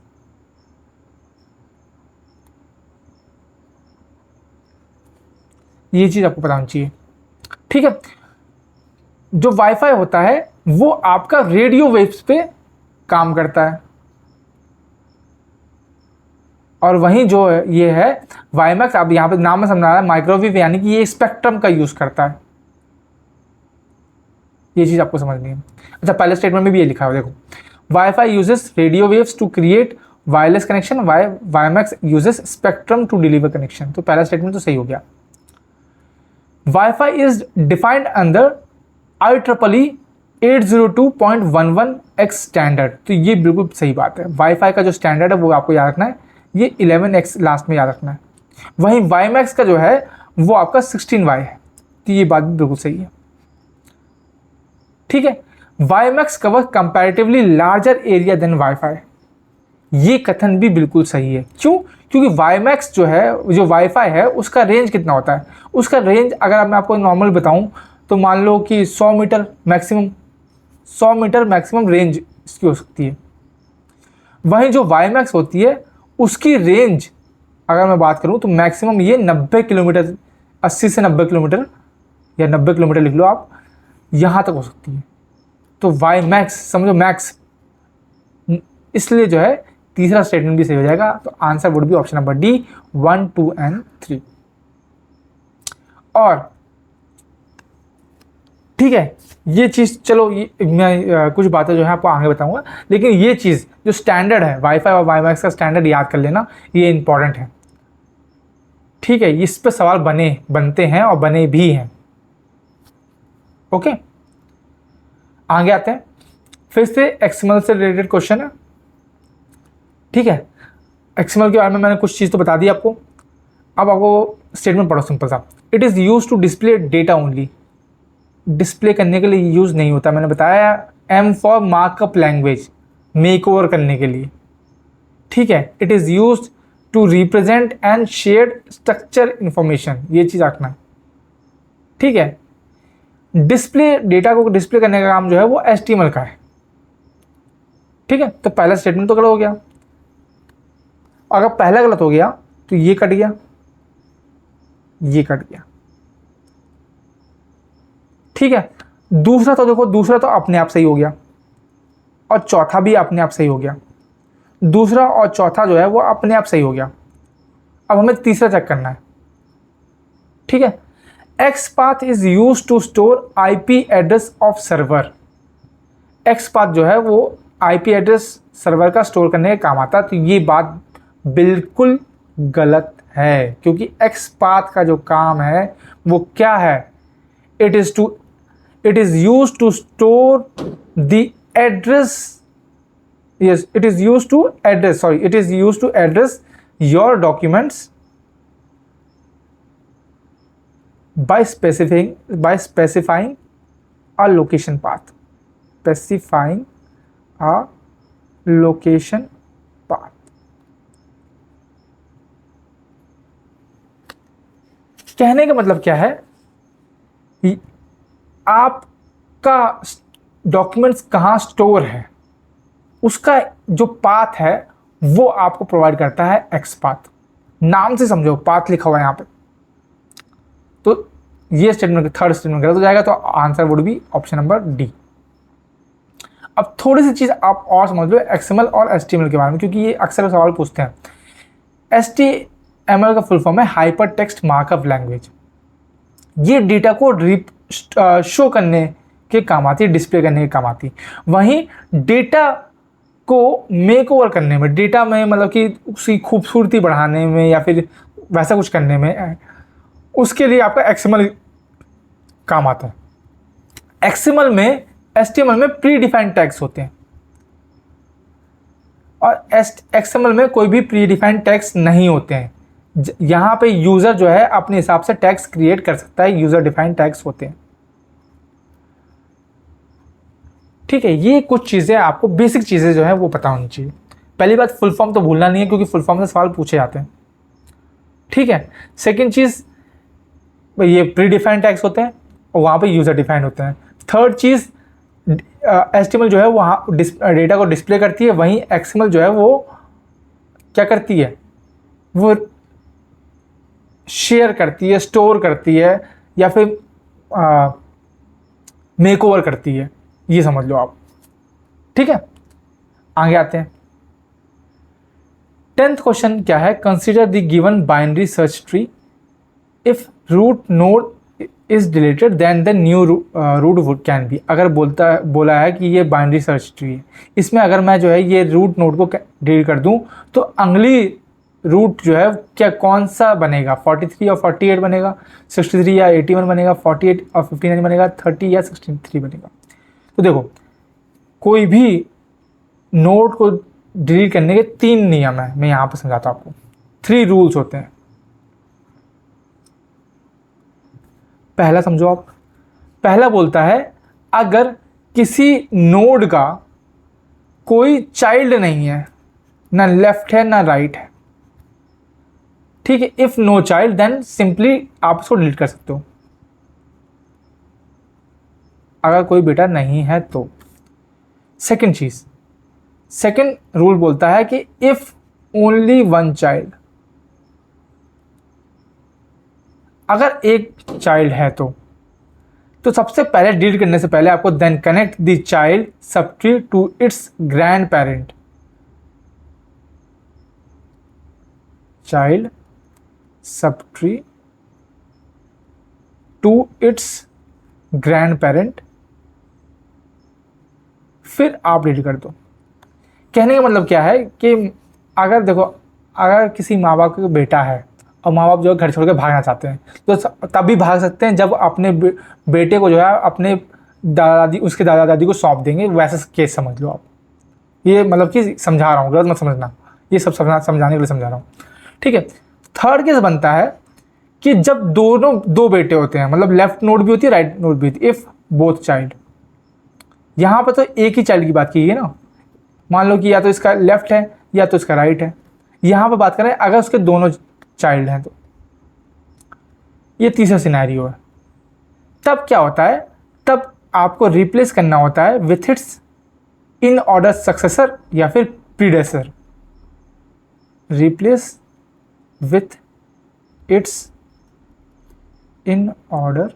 ये चीज आपको पता होनी चाहिए, ठीक है। जो वाईफाई होता है वो आपका रेडियो वेव्स पे काम करता है, और वहीं जो ये है वाईमैक्स, आप यहाँ पे नाम में समझा रहा है माइक्रोवेव, यानी कि ये स्पेक्ट्रम का यूज करता है। ये चीज आपको समझनी है। अच्छा, पहले स्टेटमेंट में भी ये लिखा है, देखो, WiFi uses radio waves to create wireless connection, WiMAX uses spectrum to deliver connection. तो पहला स्टेटमेंट तो सही हो गया। WiFi is defined under IEEE 802.11x standard. तो ये बिल्कुल सही बात है। वाईफाई का जो स्टैंडर्ड है वो आपको याद रखना है, ये 11x लास्ट में याद रखना है। वहीं वाईमैक्स का जो है वो आपका 16y है, तो ये बात भी बिल्कुल सही है, ठीक है। WiMAX cover comparatively larger area than WiFi, ये कथन भी बिल्कुल सही है। क्यों? क्योंकि वाईमैक्स जो है, जो वाईफाई है, उसका रेंज कितना होता है, उसका रेंज अगर मैं आपको नॉर्मल बताऊं तो मान लो कि 100 meter maximum, 100 meter maximum range इसकी हो सकती है। वहीं जो वाईमैक्स होती है उसकी रेंज अगर मैं बात करूं तो मैक्सिमम ये 90 किलोमीटर, 80 से 90 किलोमीटर या 90 किलोमीटर लिख लो आप, यहाँ तक हो सकती है। तो वाईमैक्स समझो मैक्स, इसलिए जो है तीसरा स्टेटमेंट भी सही हो जाएगा। तो answer would be option number D, 1, 2 and 3। और ठीक है, ये चीज़ चलो ये मैं कुछ बातें जो है आपको आगे बताऊंगा, लेकिन ये चीज़ जो स्टैंडर्ड है वाईफाई और वाईमैक्स का स्टैंडर्ड याद कर लेना, ये इंपॉर्टेंट है। ठीक है, इस पे सवाल बनते हैं और बने भी हैं। ओके, आगे आते हैं। फिर से एक्सएमएल से रिलेटेड क्वेश्चन है। ठीक है, एक्सएमएल के बारे में मैंने कुछ चीज़ तो बता दी आपको। अब आपको स्टेटमेंट पढ़ो सिंपल सा। It is use to display data only. Display करने के लिए यूज़ नहीं होता, मैंने बताया। M for markup language, make over करने के लिए। ठीक है, it is use to represent and share structure information, ये चीज़ रखना है। ठीक है, डिस्प्ले, डेटा को डिस्प्ले करने का काम जो है वो HTML का है। ठीक है, तो पहला स्टेटमेंट तो गलत हो गया। अगर पहला गलत हो गया तो ये कट गया, ये कट गया। ठीक है, दूसरा तो देखो, दूसरा तो अपने आप सही हो गया और चौथा भी अपने आप सही हो गया। दूसरा और चौथा जो है वो अपने आप सही हो गया। अब हमें तीसरा चेक करना है। ठीक है, X path is use to store IP address of server. X path जो है वो IP एड्रेस सर्वर का स्टोर करने का काम आता है। तो ये बात बिल्कुल गलत है, क्योंकि एक्स पाथ का जो काम है वो क्या है? It is use to store the address, yes, it is used to address, sorry, it is used to address your documents by specifying a location path, specifying a location path। कहने का मतलब क्या है? आपका डॉक्यूमेंट्स कहाँ स्टोर है, उसका जो पाथ है वो आपको प्रोवाइड करता है एक्स पाथ। नाम से समझो, पाथ लिखा हुआ है यहाँ पे। तो ये स्टेटमेंट, थर्ड स्टेटमेंट गलत हो जाएगा, तो answer would be option number D. अब थोड़ी सी चीज़ आप और समझ लो XML और HTML के बारे में, क्योंकि ये अक्सर सवाल पूछते हैं। HTML का फुल फॉर्म है हाइपर टेक्स्ट मार्कअप लैंग्वेज। ये डेटा को शो करने के काम आती है, डिस्प्ले करने के काम आती है। वहीं डेटा को मेक ओवर करने में, डेटा में मतलब कि उसकी खूबसूरती बढ़ाने में या फिर वैसा कुछ करने में, उसके लिए आपका XML काम आता है। XML में, HTML में प्री डिफाइंड टैग्स होते हैं और XML में कोई भी प्री डिफाइंड टैग्स नहीं होते हैं। यहाँ पे यूज़र जो है अपने हिसाब से टैग्स क्रिएट कर सकता है, यूज़र डिफाइंड टैग्स होते हैं। ठीक है, ये कुछ चीज़ें आपको, बेसिक चीज़ें जो है वो पता होनी चाहिए। पहली बात, फुल फॉर्म तो भूलना नहीं है, क्योंकि फुल फॉर्म से सवाल पूछे जाते हैं। ठीक है, सेकंड चीज़, ये प्री डिफाइंड टैग्स होते हैं और वहाँ पे यूज़र डिफाइंड होते हैं। थर्ड चीज़, HTML जो है वहाँ डेटा को डिस्प्ले करती है, वहीं XML जो है वो क्या करती है, वो शेयर करती है, स्टोर करती है, या फिर मेक ओवर करती है, ये समझ लो आप। ठीक है, आगे आते हैं। 10th क्वेश्चन क्या है? Consider the given binary search tree. If root node is deleted then the new root can be. अगर बोला है कि ये बाइनरी सर्च ट्री है, इसमें अगर मैं जो है ये रूट नोड को डिलीट कर दूं तो अगली रूट जो है क्या, कौन सा बनेगा? 43 और 48 बनेगा, 63 या 81 बनेगा, 48 और 59 बनेगा, 30 या 63 बनेगा। तो देखो, कोई भी नोड को डिलीट करने के 3 नियम है, मैं यहाँ पर समझाता हूँ आपको। 3 रूल्स होते हैं। पहला समझो आप, पहला बोलता है अगर किसी नोड का कोई चाइल्ड नहीं है, ना लेफ्ट है ना राइट है, ठीक है, if no child then simply आप उसको डिलीट कर सकते हो, अगर कोई बेटा नहीं है तो। सेकंड चीज, सेकंड रूल बोलता है कि इफ ओनली वन चाइल्ड, अगर एक चाइल्ड है तो सबसे पहले डिलीट करने से पहले आपको then connect the child subtree to its grandparent, child subtree to its grandparent, फिर आप रीड कर दो। कहने का मतलब क्या है कि अगर देखो, अगर किसी माँ बाप का बेटा है और माँ बाप जो है घर छोड़ के भागना चाहते हैं तो तब भी भाग सकते हैं जब अपने बेटे को जो है अपने दादा दादी, उसके दादा दादी को सौंप देंगे, वैसा केस समझ लो आप। ये मतलब कि समझा रहा हूँ, गलत मत समझना, ये सब समझाने के लिए समझा रहा हूँ, ठीक है। थर्ड केस बनता है कि जब दोनों दो बेटे होते हैं, मतलब लेफ्ट नोड भी होती है राइट नोड भी होती है, इफ बोथ चाइल्ड। यहाँ पर तो एक ही चाइल्ड की बात की है ना, मान लो कि या तो इसका लेफ्ट है या तो इसका राइट है। यहाँ पर बात करें अगर उसके दोनों चाइल्ड हैं तो ये तीसरा सिनेरियो है। तब क्या होता है, तब आपको रिप्लेस करना होता है with it's in order successor या फिर predecessor. Replace with it's in order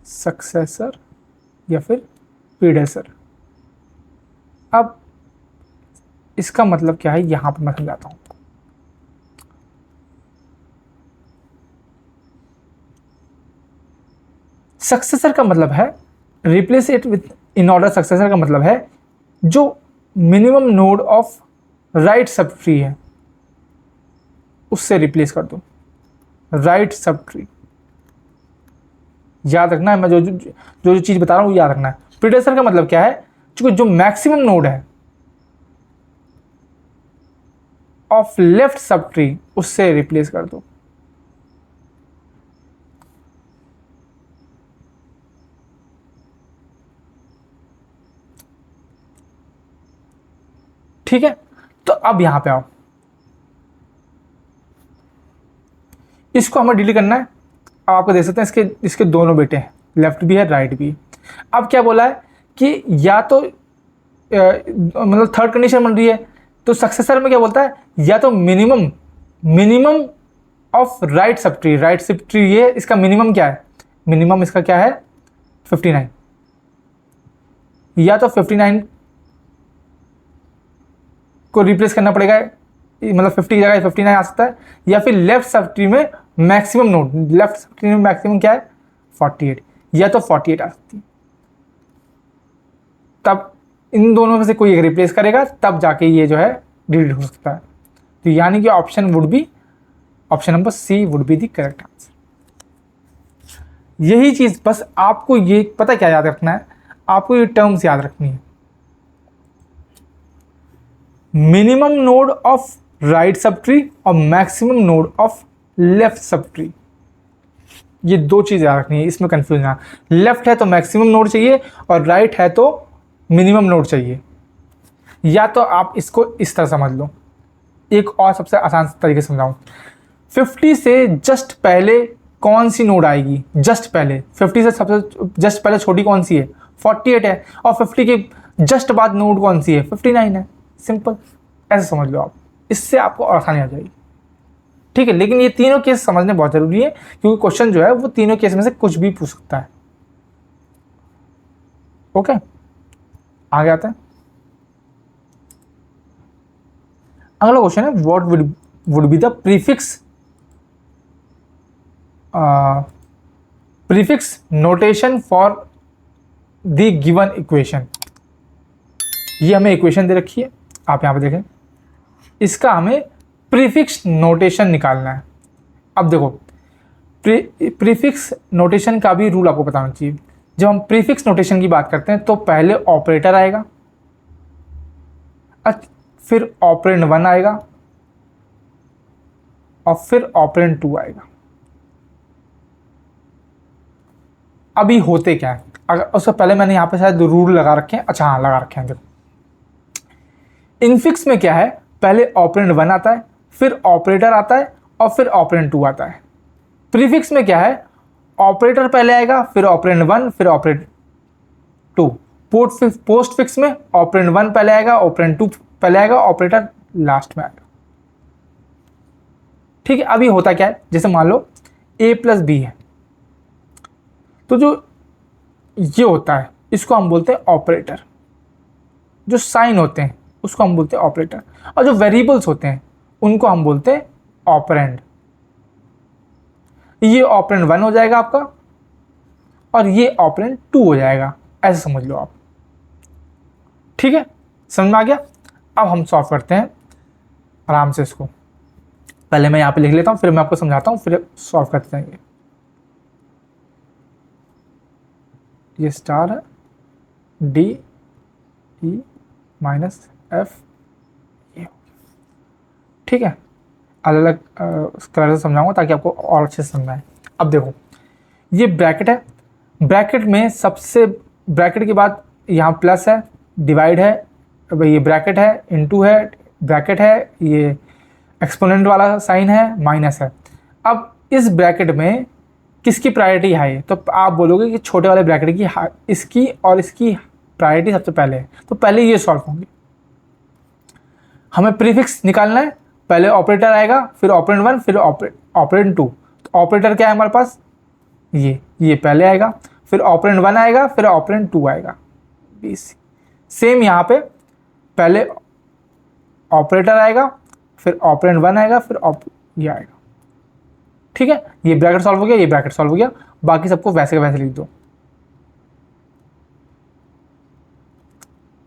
successor या फिर प्रीडेसर। अब इसका मतलब क्या है यहां पर मैं समझाता हूं। सक्सेसर का मतलब है, replace it with in order successor का मतलब है जो minimum node of right sub tree है उससे रिप्लेस कर दो। राइट सब ट्री याद रखना है, मैं जो जो जो चीज बता रहा हूं याद रखना है। प्रीडेसर का मतलब क्या है, क्योंकि जो मैक्सिमम नोड है ऑफ लेफ्ट सब ट्री उससे रिप्लेस कर दो। ठीक है, तो अब यहां पे आओ, इसको हमें डिलीट करना है। अब आपको देख सकते हैं इसके दोनों बेटे हैं, लेफ्ट भी है राइट भी है। अब क्या बोला है कि या तो मतलब थर्ड कंडीशन बन रही है, तो सक्सेसर में क्या बोलता है, या तो minimum of right sub tree. Right subtree ये इसका मिनिमम क्या है, मिनिमम इसका क्या है 59, या तो 59 को रिप्लेस करना पड़ेगा, मतलब 50 की जगह 59 आ सकता है, या फिर लेफ्ट सब ट्री में maximum node, left sub tree में मैक्सिमम क्या है 48, या तो 48 आ सकती है। तब इन दोनों में से कोई एक रिप्लेस करेगा तब जाके ये जो है डिलीट हो सकता है। तो यानी कि option number C would be the correct answer. यही चीज बस आपको ये पता क्या याद रखना है, आपको ये टर्म्स याद रखनी है। Minimum node of right subtree और maximum node of left subtree, ये दो चीज याद रखनी है, इसमें कंफ्यूजन ना। लेफ्ट है तो मैक्सिमम नोड चाहिए और राइट है तो मिनिमम नोड चाहिए। या तो आप इसको इस तरह समझ लो, एक और सबसे आसान तरीके से समझाऊं, 50 से जस्ट पहले कौन सी नोड आएगी, जस्ट पहले 50 से सबसे जस्ट पहले छोटी कौन सी है 48 है, और 50 के जस्ट बाद नोड कौन सी है 59 है। सिंपल, ऐसे समझ लो आप, इससे आपको और आसानी आ जाएगी। ठीक है, लेकिन ये तीनों केस समझने बहुत जरूरी है क्योंकि क्वेश्चन जो है वो तीनों केस में से कुछ भी पूछ सकता है। ओके, आगे आता है अगला क्वेश्चन है, what would be the prefix notation for the given equation. ये हमें इक्वेशन दे रखी है, आप यहां पे देखें, इसका हमें प्रीफिक्स नोटेशन निकालना है। अब देखो, प्रीफिक्स नोटेशन का भी रूल आपको पता होना चाहिए। जब हम प्रीफिक्स नोटेशन की बात करते हैं तो पहले ऑपरेटर आएगा, फिर ऑपरेंड 1 आएगा और फिर ऑपरेंड 2 आएगा। अभी होते क्या है, अगर उससे पहले मैंने यहां पे शायद रूल लगा रखे हैं, अच्छा हाँ लगा रखे हैं। देखो, इनफिक्स में क्या है, पहले ऑपरेंड 1 आता है, फिर ऑपरेटर आता है और फिर ऑपरेंड 2 आता है। प्रीफिक्स में क्या है, ऑपरेटर पहले आएगा, फिर ऑपरेंड 1, फिर ऑपरेंड 2। पोस्ट फिक्स में ऑपरेंड 1 पहले आएगा, ऑपरेंड 2 पहले आएगा, ऑपरेटर लास्ट में आएगा। ठीक है, अभी होता क्या है, जैसे मान लो a प्लस बी है, तो जो ये होता है इसको हम बोलते हैं ऑपरेटर। जो साइन होते हैं उसको हम बोलते हैं ऑपरेटर, और जो वेरिएबल्स होते हैं उनको हम बोलते हैं ऑपरेंड। ये ऑपरेंड 1 हो जाएगा आपका, और ये ऑपरेंड 2 हो जाएगा, ऐसे समझ लो आप। ठीक है, समझ में आ गया। अब हम सॉल्व करते हैं आराम से इसको। पहले मैं यहाँ पे लिख लेता हूँ, फिर मैं आपको समझाता हूँ, फिर सॉल्व करते हैं। ये स्टार है, डी ई माइनस एफ, ये। ठीक है, अलग अलग कलर से समझाऊंगा ताकि आपको और अच्छे से समझ आए। अब देखो, ये ब्रैकेट है, ब्रैकेट में सबसे, ब्रैकेट के बाद यहाँ प्लस है, डिवाइड है, ये ब्रैकेट है, इनटू है, ब्रैकेट है, ये एक्सपोनेंट वाला साइन है, माइनस है। अब इस ब्रैकेट में किसकी प्रायोरिटी हाई है? तो आप बोलोगे कि छोटे वाले ब्रैकेट की इसकी और इसकी प्रायोरिटी सबसे पहले है, तो पहले ये सॉल्व होंगे। हमें प्रीफिक्स निकालना है, पहले ऑपरेटर आएगा, फिर ऑपरेंड 1, फिर ऑपरेंड 2। तो ऑपरेटर क्या है हमारे पास? ये पहले आएगा, फिर ऑपरेंड 1 आएगा, फिर ऑपरेंड 2 आएगा, BC। सेम यहाँ पे पहले ऑपरेटर आएगा, फिर ऑपरेंड 1 आएगा, फिर ये आएगा। ठीक है, ये ब्रैकेट सॉल्व हो गया, ये ब्रैकेट सॉल्व हो गया, बाकी सबको वैसे का वैसे लिख दो।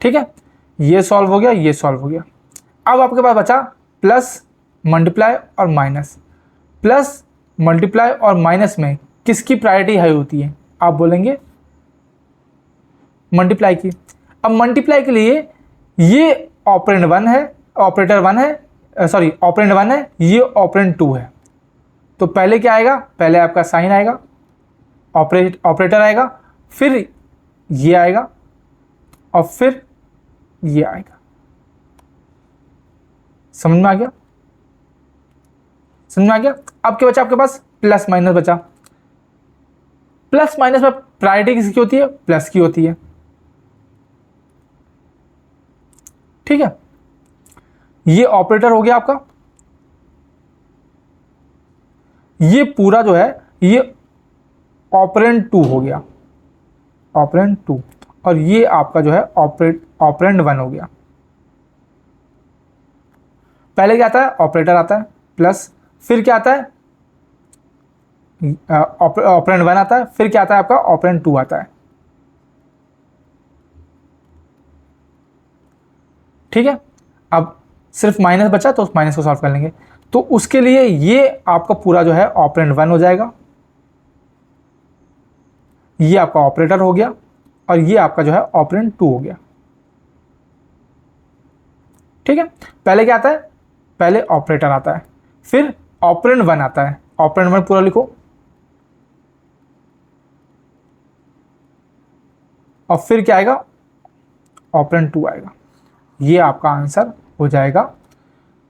ठीक है, ये सॉल्व हो गया, ये सॉल्व हो गया। अब आपके पास बचा प्लस, मल्टीप्लाई और माइनस। प्लस, मल्टीप्लाई और माइनस में किसकी प्रायोरिटी हाई होती है? आप बोलेंगे मल्टीप्लाई की। अब मल्टीप्लाई के लिए ये ऑपरेंड 1 है, ऑपरेटर 1 है, सॉरी ऑपरेंड 1 है, ये ऑपरेंड 2 है। तो पहले क्या आएगा? पहले आपका साइन आएगा, ऑपरेटर आएगा, फिर ये आएगा और फिर ये आएगा। समझ में आ गया? समझ में आ गया? अब क्या बचा आपके पास? प्लस माइनस बचा। प्लस माइनस में प्रायोरिटी किसकी होती है? प्लस की होती है। ठीक है, ये ऑपरेटर हो गया आपका, ये पूरा जो है ये ऑपरेंड 2 हो गया, ऑपरेंड 2, और ये आपका जो है ऑपरेंड 1 हो गया। पहले क्या आता है? ऑपरेटर आता है, प्लस, फिर क्या आता है? ऑपरेंड 1 आता है, फिर क्या आता है आपका? ऑपरेंड 2 आता है। ठीक है, अब सिर्फ माइनस बचा तो उस माइनस को सॉल्व कर लेंगे। तो उसके लिए ये आपका पूरा जो है ऑपरेंड 1 हो जाएगा, ये आपका ऑपरेटर हो गया, और ये आपका जो है ऑपरेंड 2 हो गया। ठीक है, पहले क्या आता है? पहले ऑपरेटर आता है, फिर ऑपरेंड 1 आता है, ऑपरेंड 1 पूरा लिखो, और फिर क्या आएगा? ऑपरेंड 2 आएगा। ये आपका आंसर हो जाएगा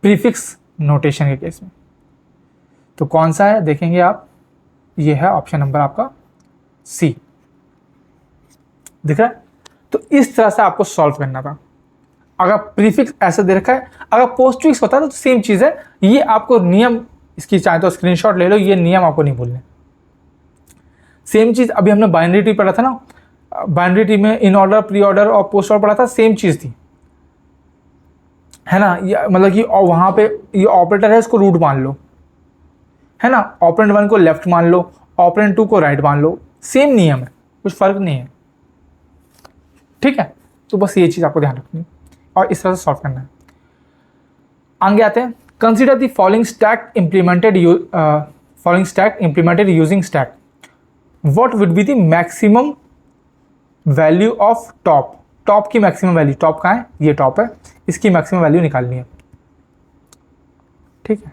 प्रीफिक्स नोटेशन के केस में। तो कौन सा है देखेंगे आप? ये है ऑप्शन नंबर आपका सी। दिख रहा है? तो इस तरह से आपको सॉल्व करना था। अगर प्रीफिक्स ऐसे दे रखा है, अगर पोस्टफिक्स होता है तो सेम चीज़ है। ये आपको नियम, इसकी चाहे तो स्क्रीनशॉट ले लो, ये नियम आपको नहीं भूलने। सेम चीज़ अभी हमने बाइनरी ट्री पढ़ा था ना, बाइनरी ट्री में इन ऑर्डर, प्री ऑर्डर और पोस्ट ऑर्डर पढ़ा था, सेम चीज़ थी, है ना। ये मतलब कि वहाँ पे ये ऑपरेटर है, इसको रूट मान लो, है ना। ऑपरेंड 1 को लेफ्ट मान लो, ऑपरेंड 2 को राइट मान लो, सेम नियम है, कुछ फर्क नहीं है। ठीक है, तो बस ये चीज़ आपको ध्यान रखनी है और इस तरह से सॉल्व करना है। आगे आते हैं। Consider the following stack implemented using stack. What would be the maximum value of top? Top की मैक्सिमम वैल्यू, टॉप कहाँ है? ये टॉप है, इसकी मैक्सिमम वैल्यू निकालनी है। ठीक है,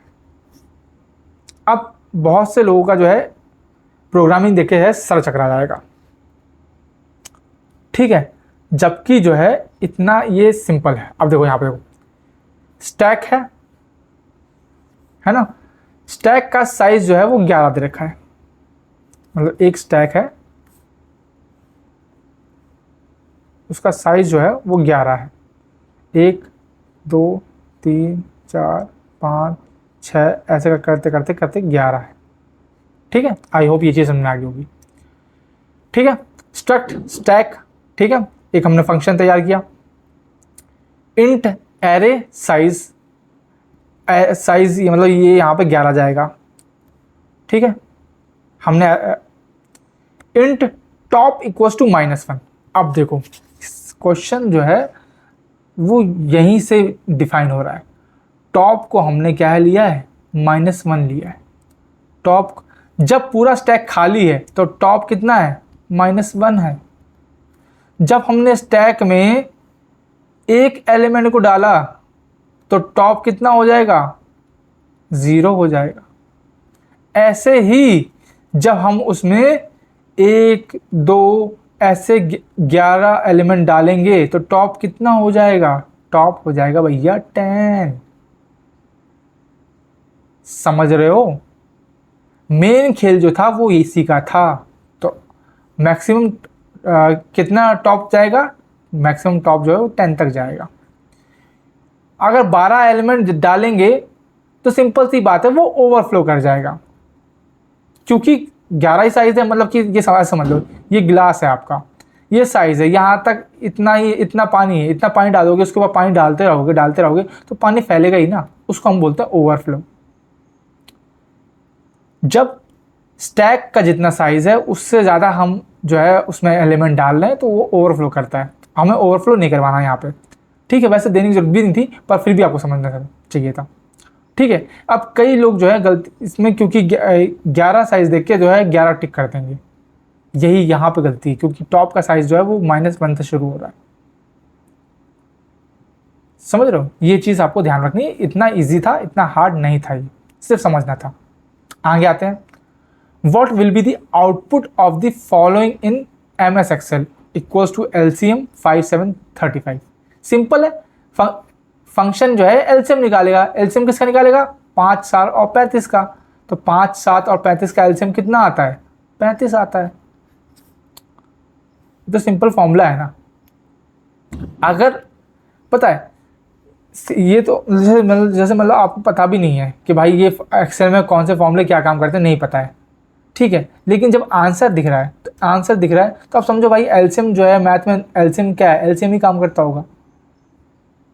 अब बहुत से लोगों का जो है प्रोग्रामिंग देखे है सर चकरा जाएगा। ठीक है, जबकि जो है इतना ये सिंपल है। अब देखो यहाँ पे, देखो स्टैक है ना। स्टैक का साइज जो है वो 11 दे रखा है, मतलब एक स्टैक है, उसका साइज जो है वो 11 है। 1 2 3 4 5 6 ऐसे करते करते करते 11 है। ठीक है, आई होप ये चीज़ समझ में आ गई होगी। ठीक है, स्ट्रक्ट स्टैक। ठीक है, एक हमने फंक्शन तैयार किया, इंट एरे साइज, ये मतलब ये यहाँ पे 11 जाएगा। ठीक है, हमने इंट टॉप इक्वल्स टू -1। अब देखो क्वेश्चन जो है वो यहीं से डिफाइन हो रहा है। टॉप को हमने क्या लिया है, -1 लिया है। टॉप जब पूरा स्टैक खाली है तो टॉप कितना है, -1 है। जब हमने स्टैक में एक एलिमेंट को डाला तो टॉप कितना हो जाएगा, 0 हो जाएगा। ऐसे ही जब हम उसमें 1 2 ऐसे 11 एलिमेंट डालेंगे तो टॉप कितना हो जाएगा, टॉप हो जाएगा भैया 10। समझ रहे हो, मेन खेल जो था वो इसी का था। तो मैक्सिमम कितना टॉप जाएगा, मैक्सिमम टॉप जो है वो 10 तक जाएगा। अगर 12 एलिमेंट डालेंगे तो सिंपल सी बात है वो ओवरफ्लो कर जाएगा, क्योंकि 11 ही साइज है। मतलब कि ये समझ लो, ये गिलास है आपका, ये साइज है, यहाँ तक इतना ही, इतना पानी है, इतना पानी डालोगे, उसके बाद पानी डालते रहोगे तो पानी फैलेगा ही ना, उसको हम बोलते हैं ओवरफ्लो। जब स्टैक का जितना साइज है उससे ज़्यादा हम जो है उसमें एलिमेंट डाल रहे हैं तो वो ओवरफ्लो करता है। हमें ओवरफ्लो नहीं करवाना यहाँ पे, ठीक है। वैसे देने की जरूरत भी नहीं थी, पर फिर भी आपको समझना चाहिए था, ठीक है। अब कई लोग जो है गलती इसमें, क्योंकि 11 साइज देख के जो है 11 टिक कर देंगे, यही यहाँ पे गलती है, क्योंकि टॉप का साइज जो है वो -1 से शुरू हो रहा है। समझ रहे हो, ये चीज़ आपको ध्यान रखनी है। इतना ईजी था, इतना हार्ड नहीं था, ये सिर्फ समझना था। आगे आते हैं। What will be the output of the following in MS Excel equals to LCM 5735। Simple है, फंक्शन जो है एलसीएम निकालेगा। एलसीएम किसका निकालेगा, 5 7 और 35 का। तो 5 7 और 35 का एलसीएम कितना आता है, 35 आता है। तो सिंपल फॉर्मूला है ना। अगर पता है ये तो जैसे मतलब आपको पता भी नहीं है कि भाई ये एक्सेल में कौन से फॉर्मूले क्या काम करते हैं, नहीं पता है, ठीक है। लेकिन जब आंसर दिख रहा है तो आप समझो भाई एलसीएम जो है, मैथ में एलसीएम क्या है, एलसीएम ही काम करता होगा।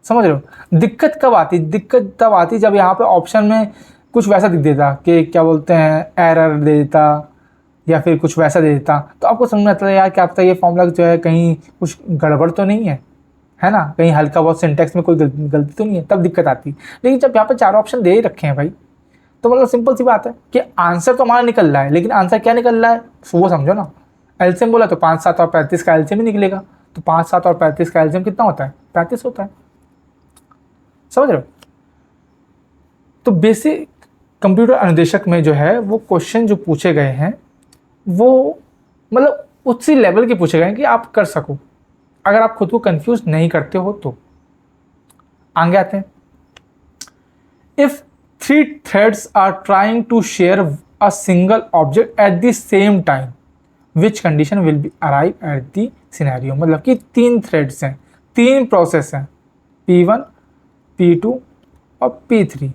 समझ रहे हो। दिक्कत कब आती, दिक्कत तब आती जब यहाँ पे ऑप्शन में कुछ वैसा दिख देता कि क्या बोलते हैं, एरर दे देता या फिर कुछ वैसा दे देता, तो आपको समझ में आता है यार क्या पता ये फॉर्मूला जो है कहीं कुछ गड़बड़ तो नहीं है ना, कहीं हल्का बहुत सिंटेक्स में कोई गलती तो नहीं है, तब दिक्कत आती। लेकिन जब यहाँ पे 4 ऑप्शन दे ही रखे हैं भाई, तो मतलब सिंपल सी बात है कि आंसर तो हमारा निकल रहा है, लेकिन आंसर क्या निकल रहा है वो समझो ना। एलसीएम बोला तो 5 7 और 35 का एलसीएम ही निकलेगा। तो 5 7 और 35 का एलसीएम कितना होता है, 35 होता है। समझ रहे हो। तो बेसिक कंप्यूटर अनुदेशक में जो है वो क्वेश्चन जो पूछे गए हैं वो मतलब उसी लेवल के पूछे गए हैं कि आप कर सको, अगर आप खुद को कंफ्यूज नहीं करते हो तो। आगे आते हैं। If 3 threads are trying to share a single object at the same time, which condition will be arrive at the scenario। मतलब कि 3 threads हैं, 3 प्रोसेस हैं, P1 P2 और P3।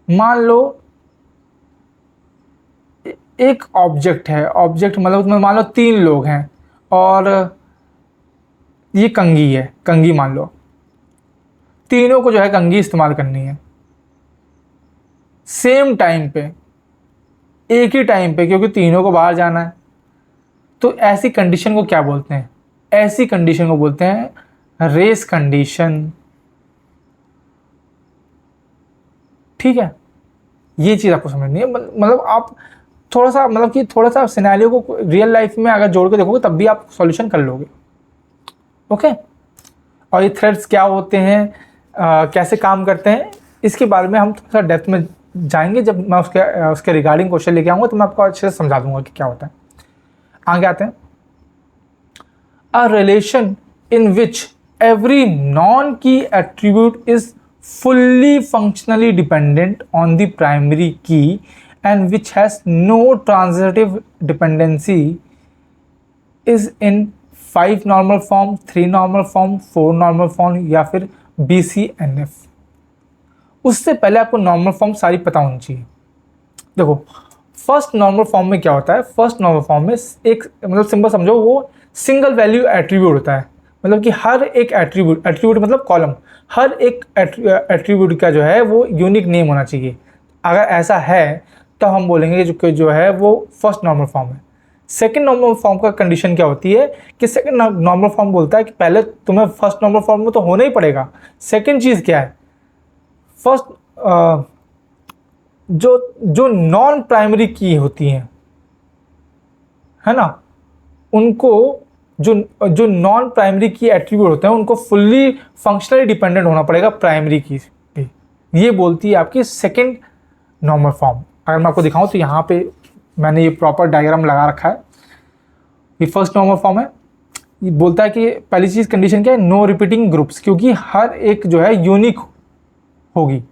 मान लो एक ऑब्जेक्ट है, ऑब्जेक्ट मतलब उसमें मान लो 3 लोग हैं और ये कंघी है, कंघी मान लो, तीनों को जो है कंघी इस्तेमाल करनी है सेम टाइम पे, एक ही टाइम पे, क्योंकि तीनों को बाहर जाना है। तो ऐसी कंडीशन को क्या बोलते हैं, ऐसी कंडीशन को बोलते हैं रेस कंडीशन, ठीक है। ये चीज़ आपको समझनी है। मतलब आप थोड़ा सा मतलब कि थोड़ा सा सिनेरियो को रियल लाइफ में अगर जोड़ के देखोगे तब भी आप सॉल्यूशन कर लोगे, ओके। और ये थ्रेड्स क्या होते हैं, कैसे काम करते हैं, इसके बारे में हम थोड़ा सा डेप्थ में जाएंगे। जब मैं उसके रिगार्डिंग क्वेश्चन लेके आऊँगा तो मैं आपको अच्छे से समझा दूंगा कि क्या होता है। आगे आते हैं। A relation in which every non की attribute is fully functionally dependent on the primary key and which has no transitive dependency is in 5 normal form, 3 normal form, 4 normal form या फिर BCNF। उससे पहले आपको नॉर्मल फॉर्म सारी पता होनी चाहिए। देखो फर्स्ट नॉर्मल फॉर्म में क्या होता है, फर्स्ट नॉर्मल फॉर्म में एक मतलब सिंपल समझो वो सिंगल वैल्यू एट्रीब्यूट होता है। मतलब कि हर एक एट्रीब्यूट मतलब कॉलम, हर एक एट्रीब्यूट का जो है वो यूनिक नेम होना चाहिए। अगर ऐसा है तो हम बोलेंगे कि जो है वो फर्स्ट नॉर्मल फॉर्म है। सेकंड नॉर्मल फॉर्म का कंडीशन क्या होती है कि सेकंड नॉर्मल फॉर्म बोलता है कि पहले तुम्हें फर्स्ट नॉर्मल फॉर्म में तो होना ही पड़ेगा। सेकंड चीज़ क्या है, फर्स्ट जो जो नॉन प्राइमरी की होती हैं, है ना, उनको जो जो नॉन प्राइमरी की एट्रीब्यूट होते हैं उनको फुल्ली फंक्शनली डिपेंडेंट होना पड़ेगा प्राइमरी की पे। ये बोलती है आपकी सेकंड नॉर्मल फॉर्म। अगर मैं आपको दिखाऊं तो यहाँ पे मैंने ये प्रॉपर डायग्राम लगा रखा है। ये फर्स्ट नॉर्मल फॉर्म है। ये बोलता है कि पहली चीज़ कंडीशन क्या है, नो रिपीटिंग ग्रुप्स, क्योंकि हर एक जो है यूनिक होगी।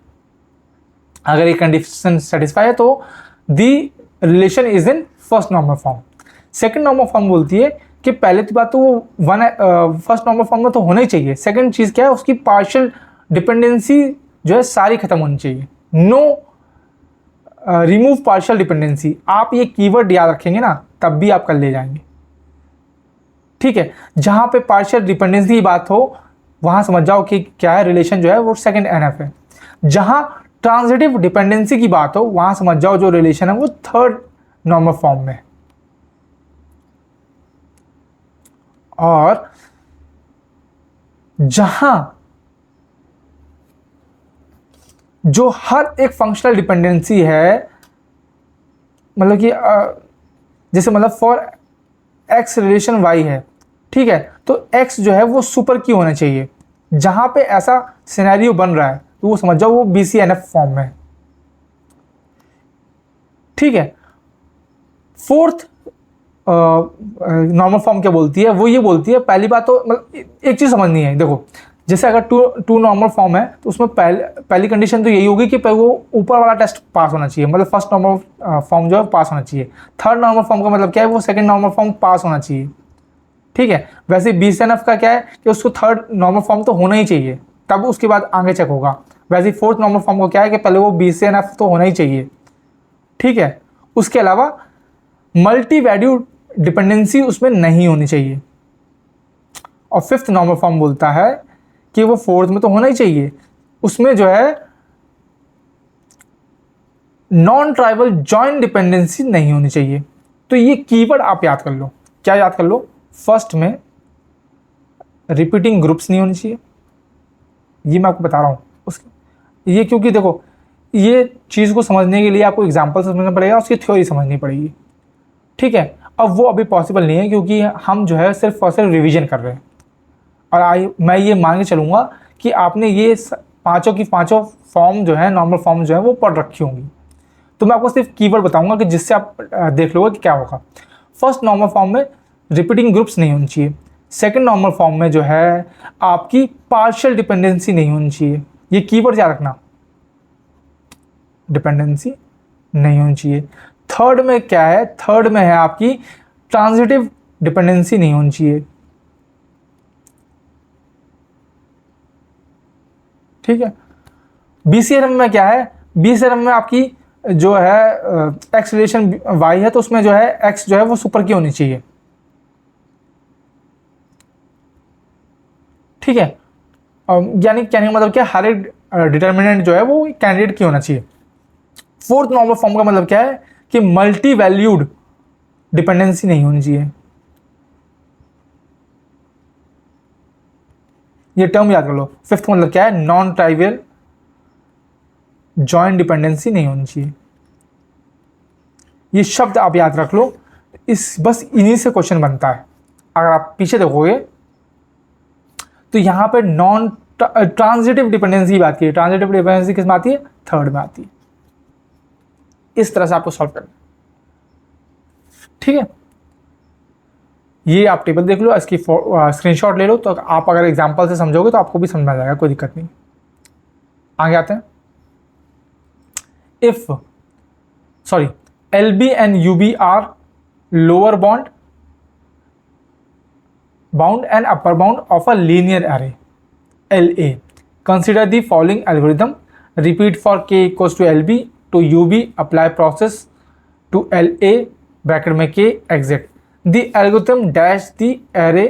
अगर ये कंडीशन सेटिस्फाई है तो the relation is in first normal form. Second normal form बोलती है कि पहले की बात तो वो फर्स्ट नॉर्मल फॉर्म में तो होना ही चाहिए। सेकंड चीज़ क्या है, उसकी पार्शियल डिपेंडेंसी जो है सारी खत्म होनी चाहिए। No remove partial dependency. आप ये कीवर्ड याद रखेंगे ना तब भी आप कर ले जाएंगे, ठीक है। जहाँ पे पार्शियल डिपेंडेंसी की बात हो वहाँ समझ जाओ कि क्या है, रिलेशन जो है वो सेकंड एनएफ है। जहाँ ट्रांजिटिव डिपेंडेंसी की बात हो वहाँ समझ जाओ जो रिलेशन है वो थर्ड नॉर्मल फॉर्म में। और जहां जो हर एक फंक्शनल डिपेंडेंसी है, मतलब कि जैसे मतलब फॉर एक्स रिलेशन वाई है, ठीक है, तो एक्स जो है वो सुपर की होना चाहिए। जहां पे ऐसा सिनेरियो बन रहा है तो वो समझ जाओ वो BCNF फॉर्म में, ठीक है। फोर्थ नॉर्मल फॉर्म क्या बोलती है, वो ये बोलती है, पहली बात तो मतलब एक चीज़ समझनी है। देखो जैसे अगर टू नॉर्मल फॉर्म है तो उसमें पहली कंडीशन तो यही होगी कि वो ऊपर वाला टेस्ट पास होना चाहिए, मतलब फर्स्ट नॉर्मल फॉर्म जो है पास होना चाहिए। थर्ड नॉर्मल फॉर्म का मतलब क्या है, वो सेकंड नॉर्मल फॉर्म पास होना चाहिए, ठीक है। वैसे BCNF का क्या है कि उसको थर्ड नॉर्मल फॉर्म तो होना ही चाहिए, तब उसके बाद आगे चेक होगा। वैसे फोर्थ नॉर्मल फॉर्म को क्या है कि पहले वो BCNF तो होना ही चाहिए, ठीक है। उसके अलावा मल्टी वैल्यू डिपेंडेंसी उसमें नहीं होनी चाहिए। और फिफ्थ नॉर्मल फॉर्म बोलता है कि वो फोर्थ में तो होना ही चाहिए, उसमें जो है नॉन ट्राइबल जॉइंट डिपेंडेंसी नहीं होनी चाहिए। तो ये कीवर्ड आप याद कर लो। क्या याद कर लो, फर्स्ट में रिपीटिंग ग्रुप्स नहीं होनी चाहिए, ये मैं आपको बता रहा हूँ। ये क्योंकि देखो ये चीज़ को समझने के लिए आपको एग्जाम्पल समझना पड़ेगा, उसकी थ्योरी समझनी पड़ेगी, ठीक है। अब वो अभी पॉसिबल नहीं है क्योंकि हम जो है सिर्फ और सिर्फ रिवीजन कर रहे हैं। और मैं ये मान के चलूँगा कि आपने ये पाँचों की पाँचों फॉर्म जो है, नॉर्मल फॉर्म जो है वो पढ़ रखी होंगी। तो मैं आपको सिर्फ कीवर्ड बताऊंगा कि जिससे आप देख लोगे कि क्या होगा। फर्स्ट नॉर्मल फॉर्म में रिपीटिंग ग्रुप्स नहीं होनी चाहिए। सेकंड नॉर्मल फॉर्म में जो है आपकी पार्शियल डिपेंडेंसी नहीं होनी चाहिए। ये कीवर्ड याद रखना, डिपेंडेंसी नहीं होनी चाहिए। थर्ड में क्या है, थर्ड में है आपकी ट्रांजिटिव डिपेंडेंसी नहीं होनी चाहिए, ठीक है। BCNF में क्या है, BCNF में आपकी जो है एक्स रिलेशन वाई है तो उसमें जो है एक्स जो है वो सुपर की होनी चाहिए, ठीक है। यानी कहने का मतलब क्या, हर एक डिटर्मिनेंट जो है वो कैंडिडेट की होना चाहिए। फोर्थ नॉर्मल फॉर्म का मतलब क्या है कि मल्टी वैल्यूड डिपेंडेंसी नहीं होनी चाहिए। ये टर्म याद कर लो। फिफ्थ मतलब क्या है, नॉन ट्राइवियल जॉइंट डिपेंडेंसी नहीं होनी चाहिए। ये शब्द आप याद रख लो, इस बस इन्हीं से क्वेश्चन बनता है। अगर आप पीछे देखोगे तो यहाँ पे नॉन ट्रांजिटिव डिपेंडेंसी की बात की है। ट्रांजिटिव डिपेंडेंसी किस में आती है, थर्ड में आती है। इस तरह से आपको सॉल्व करना, ठीक है। ये आप टेबल देख लो, इसकी स्क्रीनशॉट ले लो, तो आप अगर एग्जांपल से समझोगे तो आपको भी समझ में आ जाएगा, कोई दिक्कत नहीं। आगे आते हैं। If sorry LB and UB are lower bound and upper bound of a linear array LA, consider the following algorithm: repeat for k equals to LB to UB, apply process to LA bracket में k exit the algorithm dash the array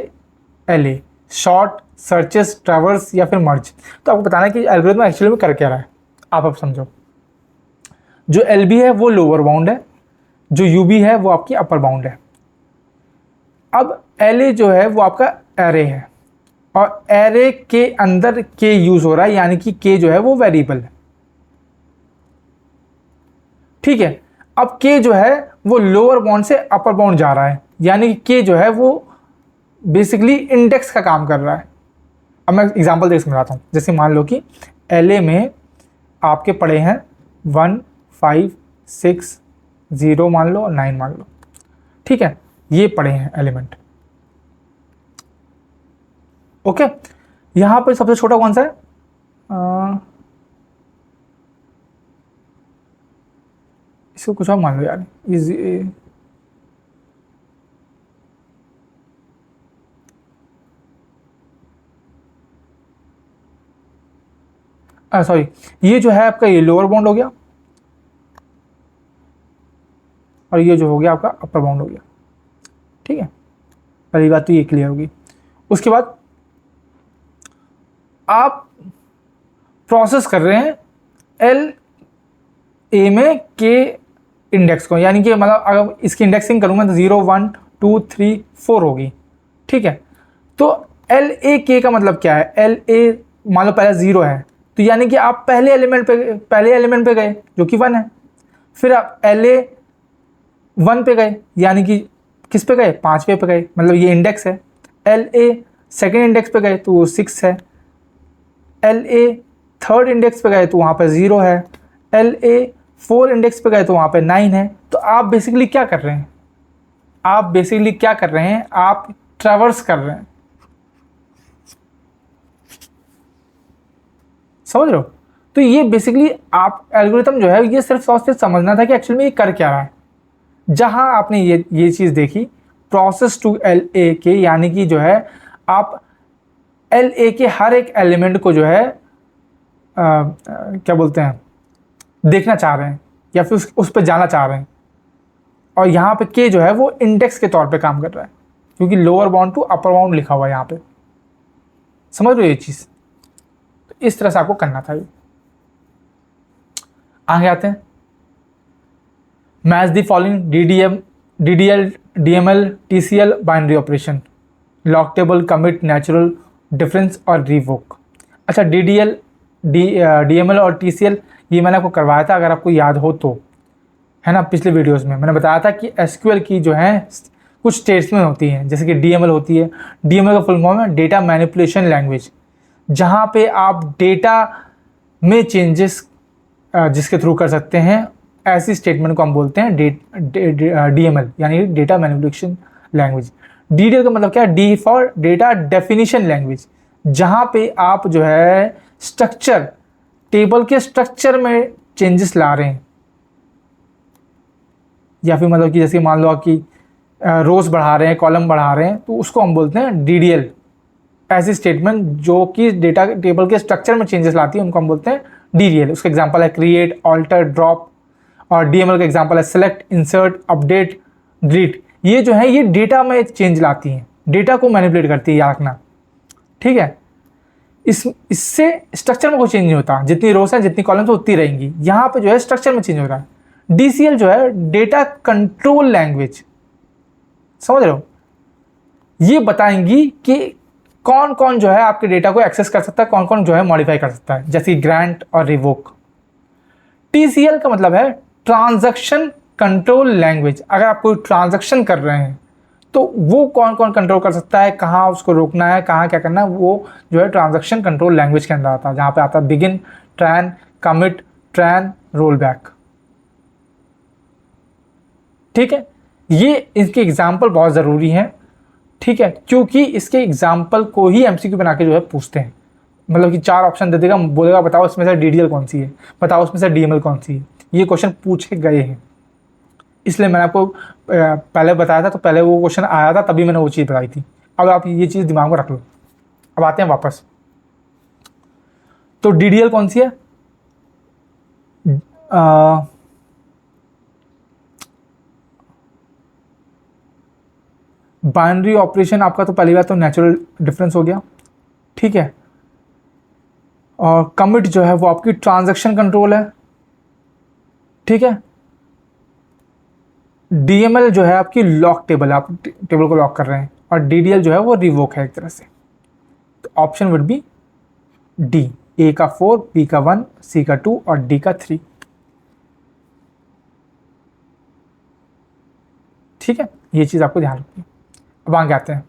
LA, short, searches, traverse या फिर merge। तो आपको बताना है कि एल्गोरिथम एक्चुअली में कर क्या रहा है। आप अब समझो, जो LB है वो लोअर बाउंड है, जो UB है वो आपकी अपर बाउंड है। अब LA जो है वो आपका एरे है और एरे के अंदर के यूज हो रहा है, यानी कि के जो है वो वेरिएबल है। ठीक है, अब के जो है वो लोअर बाउंड से अपर बाउंड जा रहा है, यानी कि के जो है वो बेसिकली इंडेक्स का काम कर रहा है। अब मैं एग्जांपल देकर समझाता हूँ। जैसे मान लो कि LA में आपके पड़े हैं 1 5 6 0 मान लो और 9 मान लो। ठीक है, ये पड़े हैं एलिमेंट। ओके, यहां पर सबसे छोटा कौन सा है? इसको कुछ और मान लो यार, सॉरी, ये जो है आपका ये लोअर बाउंड हो गया और ये जो हो गया आपका अपर बाउंड हो गया। ठीक है, पहली बात तो ये क्लियर होगी। उसके बाद आप प्रोसेस कर रहे हैं LA में के इंडेक्स को, यानी कि मतलब अगर इसकी इंडेक्सिंग करूंगा तो 0 1 2 3 4 होगी। ठीक है, तो LA का मतलब क्या है? LA मान लो पहले 0 है, तो यानी कि आप पहले एलिमेंट पे गए जो कि 1 है। फिर आप LA 1 पे गए, यानी कि किस पे गए? 5वें पे गए, मतलब ये इंडेक्स है। LA सेकेंड इंडेक्स पे गए तो वो 6 है। LA थर्ड इंडेक्स पे गए तो वहाँ पे 0 है। LA 4 इंडेक्स पे गए तो वहाँ पे 9 है। तो आप बेसिकली क्या कर रहे हैं? आप ट्रैवर्स कर रहे हैं। समझ रहे हो? तो ये बेसिकली आप एल्गोरिथम जो है ये सिर्फ और सिर्फ समझना था कि एक्चुअली में ये कर क्या रहा है। जहां आपने ये चीज़ देखी प्रोसेस टू LA के, यानी कि जो है आप LA के हर एक एलिमेंट को जो है क्या बोलते हैं, देखना चाह रहे हैं या फिर उस पर जाना चाह रहे हैं। और यहाँ पे के जो है वो इंडेक्स के तौर पे काम कर रहा है, क्योंकि lower bound to upper bound लिखा हुआ है यहाँ पे। समझ रहे हो ये चीज़? तो इस तरह से आपको करना था। आगे आते हैं, match the following DDL DML TCL binary operation, log table, commit, natural difference और रिवोक। अच्छा, DML और TCL ये मैंने आपको करवाया था, अगर आपको याद हो तो, है ना। पिछले वीडियोस में मैंने बताया था कि SQL की जो है कुछ स्टेट्स में होती हैं, जैसे कि DML होती है। DML का फुल फॉर्म है डेटा मैनिपुलेशन लैंग्वेज, जहाँ पे आप डेटा में चेंजेस जिसके थ्रू कर सकते हैं, ऐसी स्टेटमेंट को हम बोलते हैं DML, यानी डेटा मैनिपुलेशन लैंग्वेज। DDL का मतलब क्या है? D for data definition language, जहाँ पे आप जो है स्ट्रक्चर, टेबल के स्ट्रक्चर में चेंजेस ला रहे हैं, या फिर मतलब कि जैसे मान लो कि रोज बढ़ा रहे हैं, कॉलम बढ़ा रहे हैं, तो उसको हम बोलते हैं DDL। ऐसी स्टेटमेंट जो कि डेटा टेबल के स्ट्रक्चर में चेंजेस लाती है उनको हम बोलते हैं DDL। उसका एग्जांपल है क्रिएट, ऑल्टर, ड्रॉप। और DML का एग्जांपल है सेलेक्ट, इंसर्ट, अपडेट, डिलीट। ये जो है ये डेटा में चेंज लाती हैं, डेटा को मैनिपुलेट करती है, याद रखना। ठीक है, इससे स्ट्रक्चर में कोई चेंज नहीं होता, जितनी रोज हैं जितनी कॉलम्स उतनी रहेंगी। यहाँ पे जो है स्ट्रक्चर में चेंज हो रहा है। DCL जो है डेटा कंट्रोल लैंग्वेज, समझ रहे हो? ये बताएंगी कि कौन कौन जो है आपके डेटा को एक्सेस कर सकता है, कौन कौन जो है मॉडिफाई कर सकता है, जैसे ग्रांट और रिवोक। TCL का मतलब है ट्रांजैक्शन कंट्रोल लैंग्वेज। अगर आप कोई ट्रांजैक्शन कर रहे हैं तो वो कौन कौन कंट्रोल कर सकता है, कहाँ उसको रोकना है, कहाँ क्या करना है, वो जो है ट्रांजैक्शन कंट्रोल लैंग्वेज के अंदर आता है, जहाँ पे आता है begin, train, commit, train, roll back. ठीक है, ये इसके एग्जाम्पल बहुत ज़रूरी हैं। ठीक है, क्योंकि इसके एग्जाम्पल को ही MCQ बना के जो है पूछते हैं। मतलब कि 4 ऑप्शन दे देगा, बोलेगा बताओ इसमें से DDL कौन सी है, बताओ उसमें से DML कौन सी है। ये क्वेश्चन पूछे गए हैं, इसलिए मैंने आपको पहले बताया था, तो पहले वो क्वेश्चन आया था तभी मैंने वो चीज़ बताई थी। अब आप ये चीज़ दिमाग में रख लो। अब आते हैं वापस, तो DDL कौन सी है? बाइनरी ऑपरेशन आपका तो पहली बात तो नेचुरल डिफरेंस हो गया। ठीक है, और कमिट जो है वो आपकी ट्रांजैक्शन कंट्रोल है। ठीक है, DML जो है आपकी लॉक टेबल, आप टेबल को लॉक कर रहे हैं, और DDL जो है वो रिवोक है एक तरह से। तो ऑप्शन वुड बी डी, ए का 4, बी का 1, सी का 2 और डी का 3। ठीक है, ये चीज़ आपको ध्यान रखनी है। अब आगे आते हैं।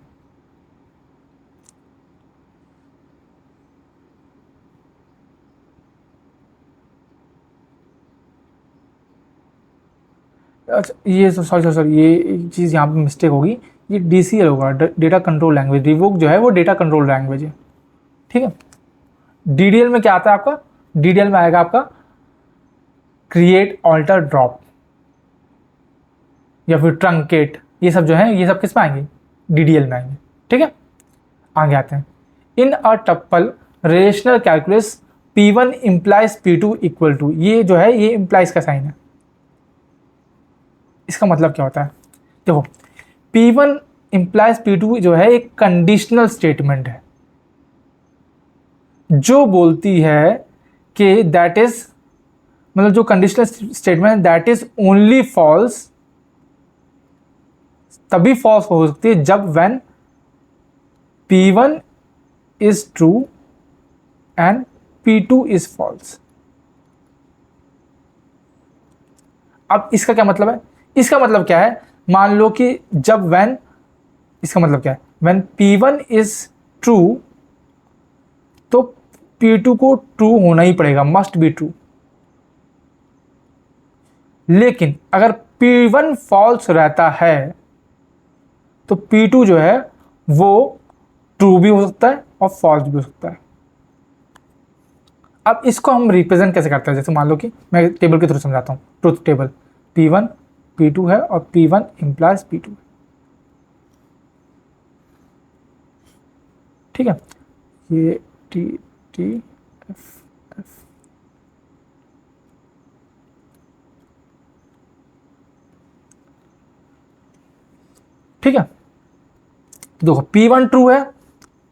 अच्छा, ये सॉरी सॉरी, ये चीज़ यहाँ पे मिस्टेक होगी। ये DCL होगा, डेटा कंट्रोल लैंग्वेज। रिवोक जो है वो डेटा कंट्रोल लैंग्वेज है। ठीक है। DDL में क्या आता है आपका? DDL में आएगा आपका क्रिएट, ऑल्टर, ड्रॉप या फिर ट्रंकेट। ये सब जो है, ये सब किस में आएंगे? DDL में आएंगे। ठीक है, आगे आते हैं। In a tuple relational calculus P1 implies P2 equal to, ये जो है ये implies का साइन है। इसका मतलब क्या होता है? देखो, P1 implies P2 जो है एक कंडीशनल स्टेटमेंट है जो बोलती है कि दैट इज, मतलब जो conditional statement that is only false, तभी फॉल्स हो सकती है जब when P1 is true and P2 is false. अब इसका क्या मतलब है? इसका मतलब क्या है? मान लो कि जब व्हेन, इसका मतलब क्या है? व्हेन P1 इज ट्रू तो P2 को ट्रू होना ही पड़ेगा, मस्ट बी ट्रू। लेकिन अगर P1 फॉल्स रहता है तो P2 जो है वो ट्रू भी हो सकता है और फॉल्स भी हो सकता है। अब इसको हम रिप्रेजेंट कैसे करते हैं? जैसे मान लो कि मैं टेबल के थ्रू समझाता हूँ। ट्रूथ टेबल, P1 P2 है और P1 implies P2। ठीक है, ये T T F F। ठीक है, देखो P1 ट्रू है,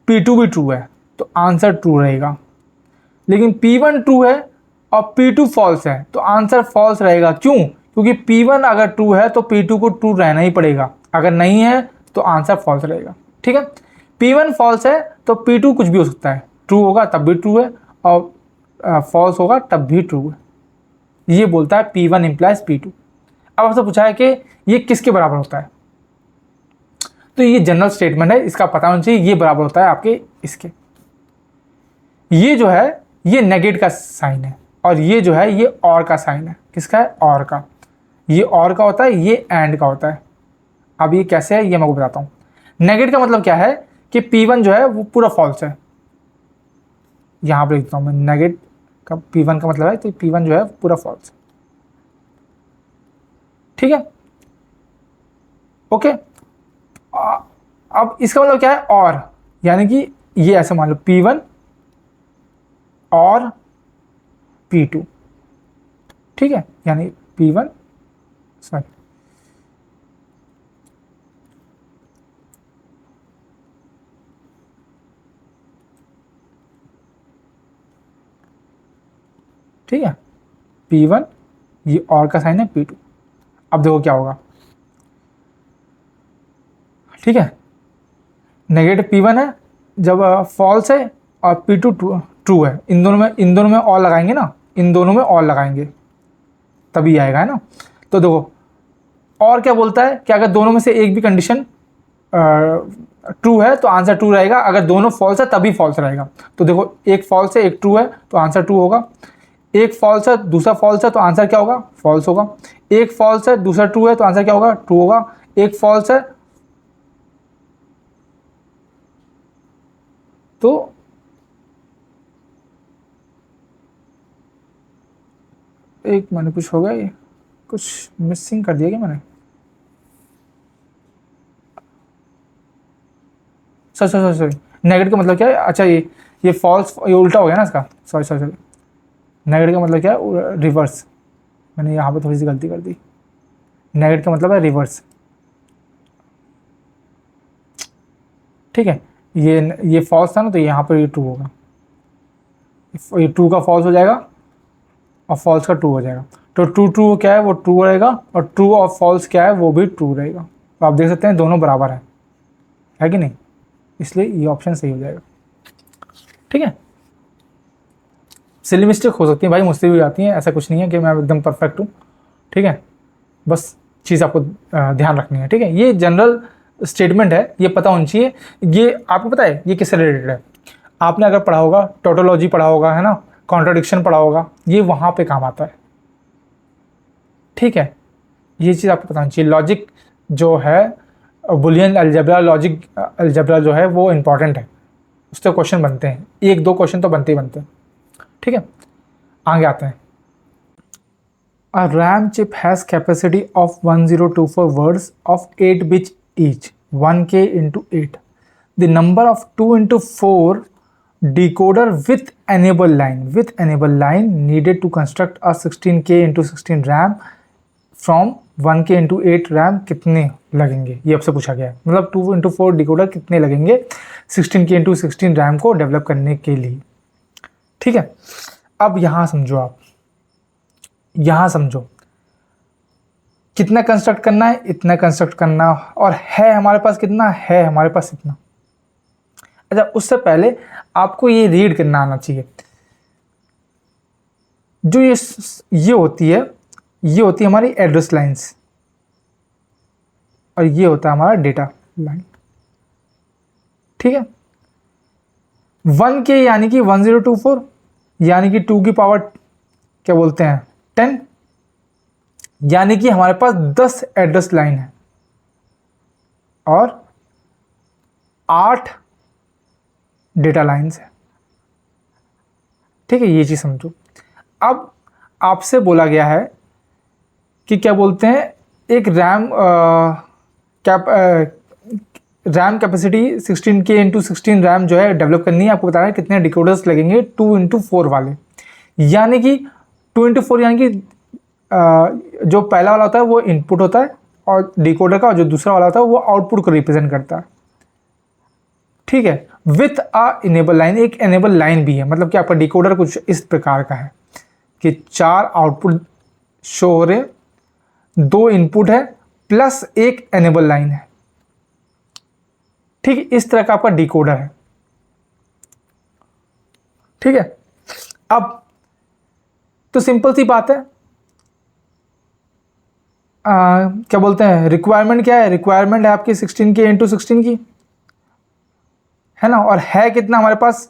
P2 भी ट्रू है, तो आंसर ट्रू रहेगा। लेकिन P1 ट्रू है और P2 फॉल्स है तो आंसर फॉल्स रहेगा। क्यों? क्योंकि P1 अगर ट्रू है तो P2 को ट्रू रहना ही पड़ेगा, अगर नहीं है तो आंसर फॉल्स रहेगा। ठीक है, P1 फॉल्स है तो P2 कुछ भी हो सकता है, ट्रू होगा तब भी ट्रू है और फॉल्स होगा तब भी ट्रू है। ये बोलता है P1 implies P2। अब आपसे पूछा है कि ये किसके बराबर होता है, तो ये जनरल स्टेटमेंट है, इसका पता होना चाहिए। ये बराबर होता है आपके इसके, ये जो है ये नेगेट का साइन है और ये जो है ये और का साइन है। किसका है? और का। ये और का होता है, ये एंड का होता है। अब ये कैसे है ये मैं आपको बताता हूँ। नेगेट का मतलब क्या है कि P1 जो है वो पूरा फॉल्स है। यहाँ पर लिखता हूँ मैं, नेगेट का P1 का मतलब है तो P1 जो है पूरा फॉल्स। ठीक है, ओके। अब इसका मतलब क्या है? और, यानी कि ये ऐसे मान लो P1 और P2। ठीक है, यानी P1, सॉरी, ठीक है, P1, ये और का साइन है P2। अब देखो क्या होगा। ठीक है, नेगेटिव P1 है जब फॉल्स है और P2 ट्रू है, इन दोनों में और लगाएंगे ना, इन दोनों में और लगाएंगे तभी आएगा, है ना। तो देखो, और क्या बोलता है कि अगर दोनों में से एक भी कंडीशन ट्रू है तो आंसर ट्रू रहेगा, अगर दोनों फॉल्स है तभी फॉल्स रहेगा। तो देखो, एक फॉल्स है एक ट्रू है तो आंसर ट्रू होगा, एक फॉल्स है दूसरा फॉल्स है तो आंसर क्या होगा? फॉल्स होगा। एक फॉल्स है दूसरा ट्रू है तो आंसर क्या होगा? ट्रू होगा। एक फॉल्स है तो एक, मैंने कुछ हो गया, ये कुछ मिसिंग कर दिया क्या मैंने? सॉरी सॉरी सॉरी, नेगेटिव का मतलब क्या है? अच्छा, ये फॉल्स, ये उल्टा हो गया ना इसका। सॉरी सॉरी सॉरी, नेगेटिव का मतलब क्या है? रिवर्स। मैंने यहाँ पे थोड़ी सी गलती कर दी। नेगेटिव का मतलब है रिवर्स। ठीक है, ये फॉल्स था ना तो यहाँ पर ये ट्रू होगा, ये ट्रू का फॉल्स हो जाएगा और फॉल्स का ट्रू हो जाएगा। तो ट्रू ट्रू क्या है वो ट्रू रहेगा, और ट्रू और फॉल्स क्या है वो भी ट्रू रहेगा। तो आप देख सकते हैं दोनों बराबर है कि नहीं, इसलिए ये ऑप्शन सही हो जाएगा। ठीक है, सिली मिस्टेक हो सकती है भाई, मुझसे भी आती है, ऐसा कुछ नहीं है कि मैं एकदम परफेक्ट हूँ। ठीक है, बस चीज़ आपको ध्यान रखनी है। ठीक है, ये जनरल स्टेटमेंट है, ये पता होनी चाहिए। ये आपको पता है ये किससे रिलेटेड है? आपने अगर पढ़ा होगा टोटोलॉजी पढ़ा होगा, है ना, कॉन्ट्राडिक्शन पढ़ा होगा, ये वहाँ पे काम आता है। ठीक है, ये चीज़ आपको पता होनी चाहिए। लॉजिक जो है, बुलियन अलजेब्रा, लॉजिक अलजेब्रा जो है वो इम्पॉर्टेंट है, उससे क्वेश्चन बनते हैं, एक दो क्वेश्चन तो बनते ही बनते हैं। ठीक है, आगे आते हैं। A RAM chip has capacity of 1024 words of 8 bits each, 1K into 8. The number of 2 into 4 decoder with enable line needed to construct a 16K into 16 RAM from 1K into 8 RAM कितने लगेंगे, ये आपसे पूछा गया है। मतलब 2 into 4 डिकोडर कितने लगेंगे 16K into 16 RAM को डेवलप करने के लिए। ठीक है, अब यहाँ समझो, आप यहाँ समझो कितना कंस्ट्रक्ट करना है, इतना कंस्ट्रक्ट करना, और है हमारे पास कितना है, हमारे पास इतना। अच्छा, उससे पहले आपको ये रीड करना आना चाहिए। जो ये होती है, ये होती है हमारी एड्रेस लाइंस, और ये होता है हमारा डेटा लाइन। ठीक है, 1K यानी कि 1024 यानी कि 2 की पावर क्या बोलते हैं 10, यानी कि हमारे पास 10 एड्रेस लाइन है और 8 डेटा लाइंस है। ठीक है, ये चीज़ समझो। अब आपसे बोला गया है कि क्या बोलते हैं, एक RAM capacity 16K into 16 RAM जो है डेवलप करनी है। आपको बता रहा है कितने डिकोडर्स लगेंगे, 2 into 4 वाले, यानी कि 2 into 4 यानी कि जो पहला वाला होता है वो इनपुट होता है और डिकोडर का, और जो दूसरा वाला होता है वो आउटपुट को रिप्रेजेंट करता है। ठीक है, विथ अ इनेबल लाइन, एक इनेबल लाइन भी है। मतलब कि आपका डिकोडर कुछ इस प्रकार का है कि 4 आउटपुट शो हो रहे, 2 इनपुट है प्लस एक इनेबल लाइन है। ठीक है, इस तरह का आपका डिकोडर है। ठीक है, अब तो सिंपल सी बात है, क्या बोलते हैं, रिक्वायरमेंट क्या है, रिक्वायरमेंट है आपकी 16K into 16 की, है ना, और है कितना हमारे पास,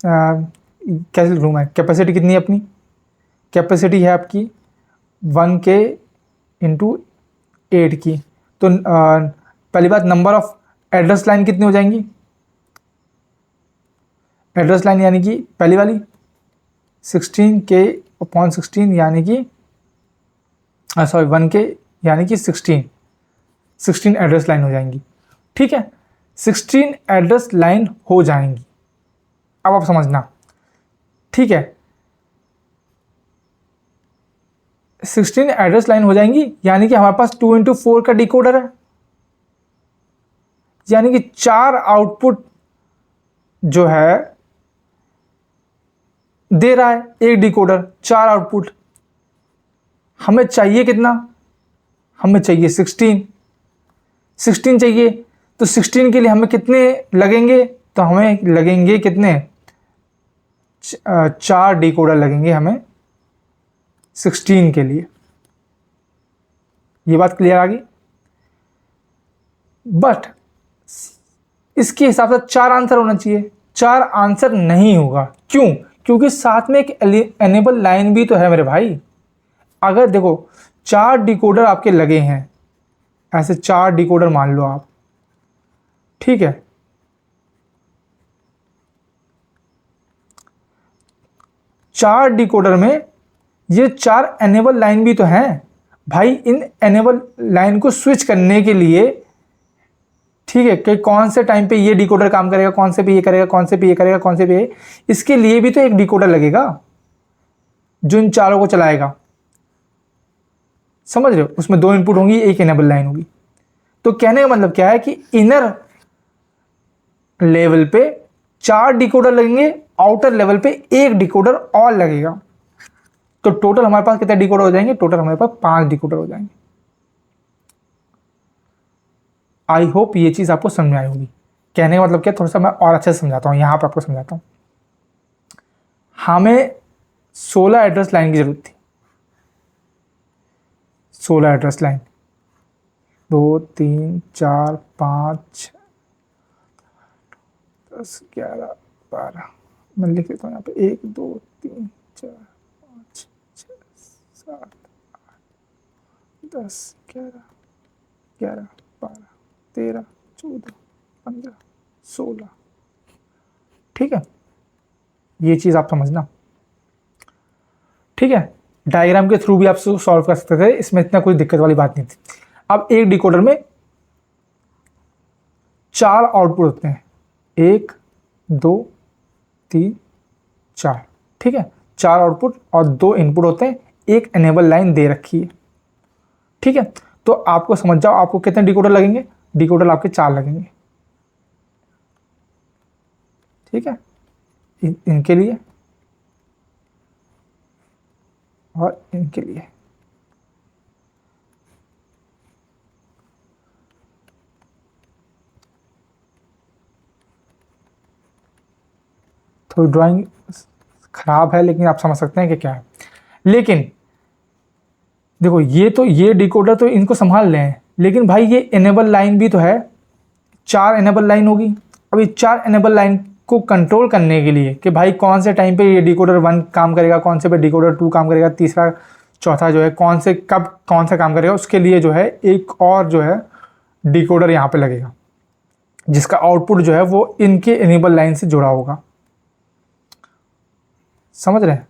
कैसे लिखूँ मैं, कैपेसिटी कितनी है अपनी, कैपेसिटी है आपकी 1K into 8 की। तो पहली बात, नंबर ऑफ एड्रेस लाइन कितनी हो जाएंगी, एड्रेस लाइन यानी कि पहली वाली 16K upon 16 यानी कि 1K यानी कि 16 एड्रेस लाइन हो जाएंगी। ठीक है, 16 एड्रेस लाइन हो जाएंगी। अब आप समझना, ठीक है, 16 एड्रेस लाइन हो जाएंगी यानी कि हमारे पास 2 into 4 का डिकोडर है, यानी कि 4 आउटपुट जो है दे रहा है एक डिकोडर, 4 आउटपुट। हमें चाहिए कितना, हमें चाहिए 16 चाहिए। तो 16 के लिए हमें कितने लगेंगे, तो हमें लगेंगे कितने, 4 डिकोडर लगेंगे हमें 16 के लिए। ये बात क्लियर आ गई। बट इसके हिसाब से 4 आंसर होना चाहिए, 4 आंसर नहीं होगा। क्यों? क्योंकि साथ में एक एनेबल लाइन भी तो है मेरे भाई। अगर देखो 4 डिकोडर आपके लगे हैं, ऐसे 4 डिकोडर मान लो आप, ठीक है, चार डिकोडर में ये 4 एनेबल लाइन भी तो हैं भाई। इन एनेबल लाइन को स्विच करने के लिए, ठीक है, कि कौन से टाइम पे ये डिकोडर काम करेगा, कौन से पे ये करेगा, कौन से पे ये करेगा, कौन से पे ये, इसके लिए भी तो एक डिकोडर लगेगा जो इन चारों को चलाएगा। समझ रहे हो? उसमें 2 इनपुट होंगी, एक एनेबल लाइन होगी। तो कहने का मतलब क्या है कि इनर लेवल पे 4 डिकोडर लगेंगे, आउटर लेवल पे एक डिकोडर और लगेगा। तो टोटल हमारे पास कितने डिकोडर हो जाएंगे, टोटल हमारे पास 5 डिकोडर हो जाएंगे। आई होप ये चीज़ आपको समझ में आई होगी। कहने का मतलब क्या, थोड़ा सा मैं और अच्छे से समझाता हूँ, यहाँ पर आपको समझाता हूँ। हमें 16 एड्रेस लाइन की जरूरत थी, 16 एड्रेस लाइन, 2 3 4 5 6 10 11 12, मैं लिख देता हूँ यहाँ पे 1 2 3 4 5 6 7 8 10 11 11 12 13 14 15 16। ठीक है, ये चीज़ आप समझना। ठीक है, डायग्राम के थ्रू भी आप सॉल्व कर सकते थे, इसमें इतना कोई दिक्कत वाली बात नहीं थी। अब एक डिकोडर में 4 आउटपुट होते हैं, 1 2 3 4। ठीक है, 4 आउटपुट और 2 इनपुट होते हैं, एक एनेबल लाइन दे रखी है। ठीक है, तो आपको समझ जाओ आपको कितने डिकोडर लगेंगे, डिकोडर आपके 4 लगेंगे। ठीक है, इनके लिए और इनके लिए। थोड़ी ड्राइंग खराब है, लेकिन आप समझ सकते हैं कि क्या है। लेकिन देखो, ये डिकोडर तो इनको संभाल रहे हैं, लेकिन भाई ये एनेबल लाइन भी तो है, 4 एनेबल लाइन होगी। अब ये 4 एनेबल लाइन को कंट्रोल करने के लिए कि भाई कौन से टाइम पे ये डिकोडर 1 काम करेगा, कौन से पे डिकोडर 2 काम करेगा, तीसरा चौथा जो है कौन से कब कौन सा काम करेगा, उसके लिए जो है एक और जो है डिकोडर यहाँ पे लगेगा, जिसका आउटपुट जो है वो इनके एनेबल लाइन से जुड़ा होगा। समझ रहे हैं?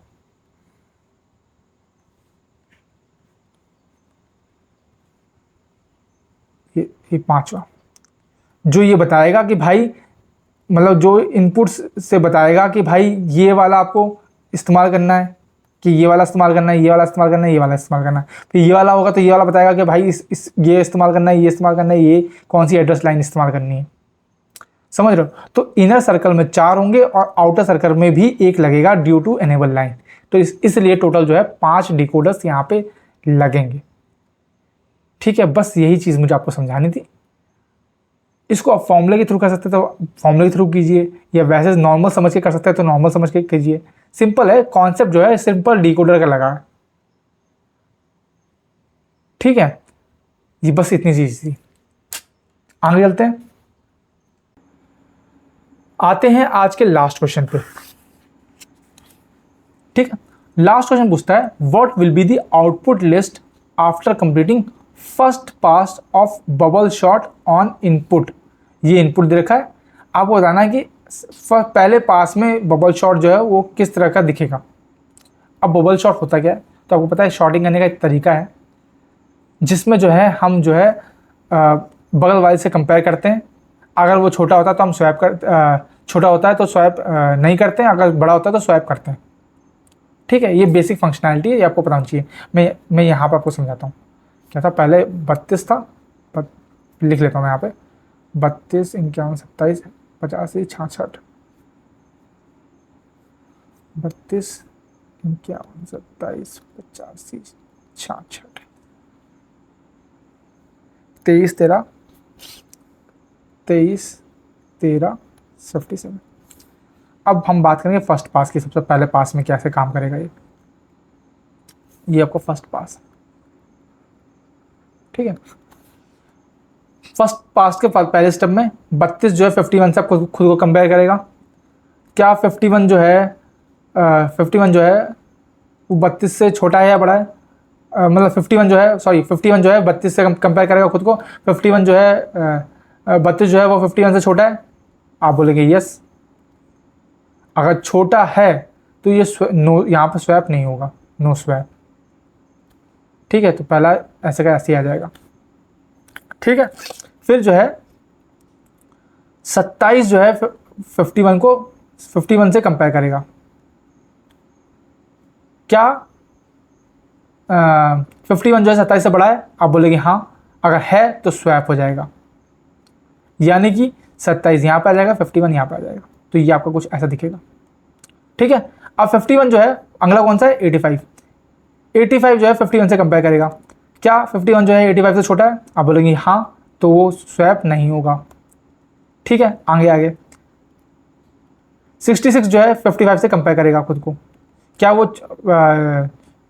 ये 5वां जो ये बताएगा कि भाई, मतलब जो इनपुट्स से बताएगा कि भाई ये वाला आपको इस्तेमाल करना है, कि ये वाला इस्तेमाल करना है, ये वाला इस्तेमाल करना है, ये वाला इस्तेमाल करना है। फिर ये वाला होगा तो ये वाला बताएगा कि भाई ये इस्तेमाल करना है, ये इस्तेमाल करना है, ये कौन सी एड्रेस लाइन इस्तेमाल करनी है। समझ रहे हो? तो इनर सर्कल में 4 होंगे और आउटर सर्कल में भी 1 लगेगा ड्यू टू एनेबल लाइन। तो इसलिए टोटल जो है 5 डिकोडर्स यहाँ पे लगेंगे। ठीक है, बस यही चीज़ मुझे आपको समझानी थी। इसको आप फॉर्मूले के थ्रू कर सकते हैं तो फॉर्मूले के थ्रू कीजिए, या वैसे नॉर्मल समझ के कर सकते हैं तो नॉर्मल समझ के कीजिए। सिंपल है, कॉन्सेप्ट जो है सिंपल डिकोडर का लगा है। ठीक है, ये बस इतनी चीज थी। आगे चलते हैं, आते हैं आज के लास्ट क्वेश्चन पे। ठीक है, लास्ट क्वेश्चन पूछता है what will be the output list after completing first pass of bubble shot on input. ये इनपुट दे रखा है, आपको बताना है कि पहले पास में बबल शॉट जो है वो किस तरह का दिखेगा। अब बबल शॉट होता क्या है, तो आपको पता है शॉटिंग करने का एक तरीका है जिसमें जो है हम जो है बगल वाले से कंपेयर करते हैं। अगर वो छोटा होता है तो हम स्वैप छोटा होता है तो स्वैप नहीं करते हैं, अगर बड़ा होता है तो स्वैप करते हैं। ठीक है, ये बेसिक फंक्शनैलिटी है, ये आपको पता होना चाहिए। मैं यहाँ पर आपको समझाता हूँ। क्या था, पहले 32 था, लिख लेता हूँ मैं यहाँ पे 32 51 27 85 66। 32 51 27 85 66 23 13 57। अब हम बात करेंगे फर्स्ट पास की। सबसे पहले पास में कैसे काम करेगा ये आपको फर्स्ट पास। ठीक है, फर्स्ट पास के पहले स्टेप में 32 जो है 51 से खुद को कंपेयर करेगा। क्या 51 जो है 51 जो है वो 32 से छोटा है या बड़ा है, मतलब 51 जो है 51 जो है 32 से कंपेयर करेगा खुद को। 51 जो है 32 जो है वो 51 से छोटा है, आप बोलेंगे यस। अगर छोटा है तो ये नो, यहाँ पर स्वैप नहीं होगा, नो स्वैप। ठीक है, तो पहला ऐसे का ऐसे ही आ जाएगा। ठीक है, फिर जो है 27 जो है 51 को 51 से कंपेयर करेगा। क्या 51 जो है 27 से बड़ा है, आप बोलेंगे हाँ। अगर है तो स्वैप हो जाएगा, यानी कि 27 यहाँ पे आ जाएगा, 51 यहाँ पे आ जाएगा। तो ये आपका कुछ ऐसा दिखेगा। ठीक है, अब 51 जो है अगला कौन सा है 85। 85 जो है 51 से कंपेयर करेगा, क्या 51 जो है 85 से छोटा है? आप बोलेंगे हाँ, तो वो स्वैप नहीं होगा। ठीक है, आगे आगे 66 जो है 55 से कंपेयर करेगा खुद को, क्या वो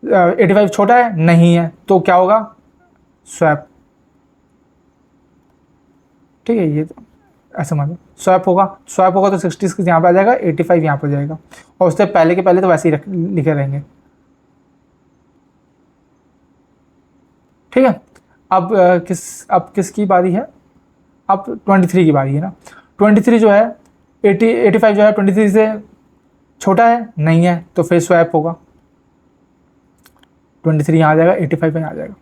85 छोटा है? नहीं है, तो क्या होगा? स्वैप। ठीक है, ये ऐसा मान लो स्वैप होगा। स्वैप होगा तो 66 यहाँ पे आ जाएगा, 85 यहाँ पर जाएगा, और उससे पहले के पहले तो वैसे ही लिखे रहेंगे। ठीक है, अब किसकी बारी है? अब 23 की बारी है ना। 23 जो है 85 जो है 23 से छोटा है? नहीं है, तो फिर स्वैप होगा। 23 यहाँ आ जाएगा, 85 में आ जाएगा।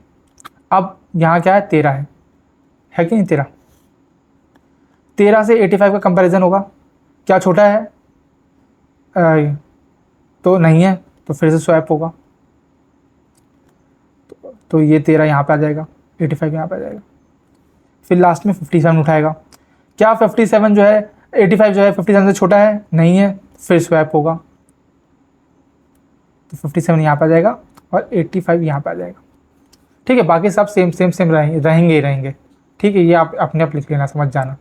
अब यहाँ क्या है? 13 है कि नहीं? 13 से 85 का कंपैरिजन होगा, क्या छोटा है? तो नहीं है, तो फिर से स्वैप होगा। तो ये 13 यहाँ पे आ जाएगा, 85 यहाँ पे आ जाएगा। फिर लास्ट में 57 उठाएगा, क्या 57 जो है 85 जो है 57 से छोटा है? नहीं है, फिर स्वैप होगा। तो 57 यहाँ पे आ जाएगा और 85 यहाँ पे आ जाएगा। ठीक है, बाकी सब सेम रहेंगे ही रहेंगे। ठीक है, ये आप अपने आप लिख लेना, समझ जाना।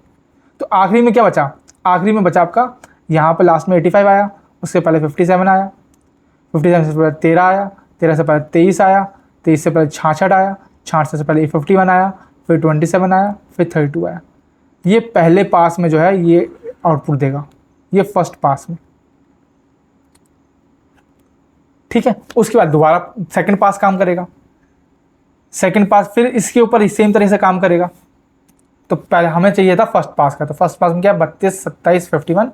तो आखिरी में क्या बचा? आखिरी में बचा आपका यहाँ पर लास्ट में 85 आया, उससे पहले 57 आया, 57 से पहले 13 आया, 13 से पहले 23 आया, 23 से पहले 66 आया, 66 से पहले 51 आया, फिर 27 आया, फिर 32 आया। ये पहले पास में जो है ये आउटपुट देगा, ये फर्स्ट पास में। ठीक है, उसके बाद दोबारा सेकंड पास काम करेगा, सेकंड पास फिर इसके ऊपर सेम तरह से काम करेगा। तो पहले हमें चाहिए था फर्स्ट पास का, तो फर्स्ट पास में क्या? 32, 27, 51,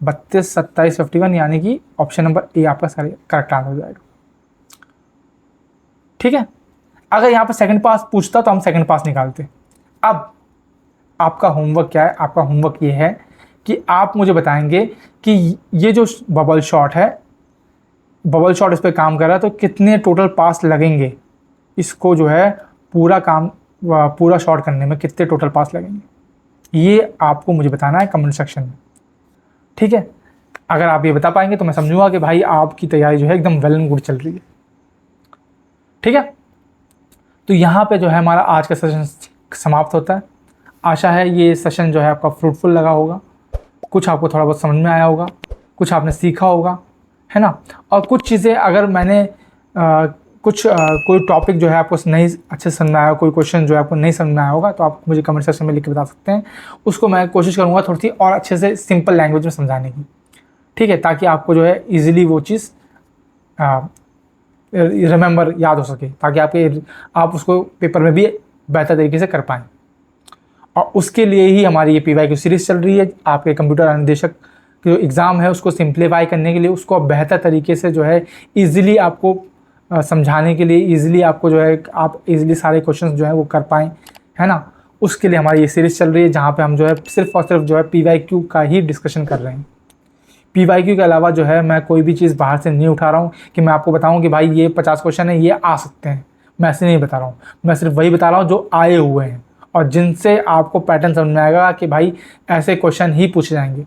32, 27, 51, यानी कि ऑप्शन नंबर ए आपका सारे करेक्ट आंसर हो जाएगा। ठीक है, अगर यहाँ पर सेकंड पास पूछता तो हम सेकंड पास निकालते। अब आपका होमवर्क क्या है? आपका होमवर्क ये है कि आप मुझे बताएंगे कि ये जो बबल शॉट है, बबल शॉट इस पर काम कर रहा है, तो कितने टोटल पास लगेंगे इसको जो है पूरा शॉट करने में, कितने टोटल पास लगेंगे, ये आपको मुझे बताना है कमेंट सेक्शन में। ठीक है, अगर आप ये बता पाएंगे तो मैं समझूंगा कि भाई आपकी तैयारी जो है एकदम वेल एंड गुड चल रही है। ठीक है, तो यहाँ पे जो है हमारा आज का सेशन समाप्त होता है। आशा है ये सेशन जो है आपका फ्रूटफुल लगा होगा, कुछ आपको थोड़ा बहुत समझ में आया होगा, कुछ आपने सीखा होगा, है ना। और कुछ चीज़ें अगर मैंने कोई टॉपिक जो है आपको नहीं अच्छे से समझ में आया, कोई क्वेश्चन जो है आपको नहीं समझ में आया होगा, तो आप मुझे कमेंट सेक्शन में लिख के बता सकते हैं। उसको मैं कोशिश करूँगा थोड़ी सी और अच्छे से सिंपल लैंग्वेज में समझाने की। ठीक है, ताकि आपको जो है ईजिली वो चीज़ रिमेंबर याद हो सके, ताकि आप उसको पेपर में भी बेहतर तरीके से कर पाएँ। और उसके लिए ही हमारी ये PYQ सीरीज़ चल रही है। आपके कंप्यूटर अनुदेशक जो एग्ज़ाम है उसको सिंप्लीफाई करने के लिए, उसको बेहतर तरीके से जो है ईज़िली आपको समझाने के लिए, ईज़िली आपको जो है आप ईज़िली सारे क्वेश्चंस जो है वो कर पाएँ, है ना। उसके लिए हमारी ये सीरीज़ चल रही है, जहाँ पे हम जो है सिर्फ और सिर्फ जो है PYQ का ही डिस्कशन कर रहे हैं। PYQ के अलावा जो है मैं कोई भी चीज़ बाहर से नहीं उठा रहा हूँ कि मैं आपको बताऊँ कि भाई ये 50 क्वेश्चन है, ये आ सकते हैं। मैं ऐसे नहीं बता रहा हूँ, मैं सिर्फ वही बता रहा हूँ जो आए हुए हैं और जिनसे आपको पैटर्न समझ में आएगा कि भाई ऐसे क्वेश्चन ही पूछे जाएंगे।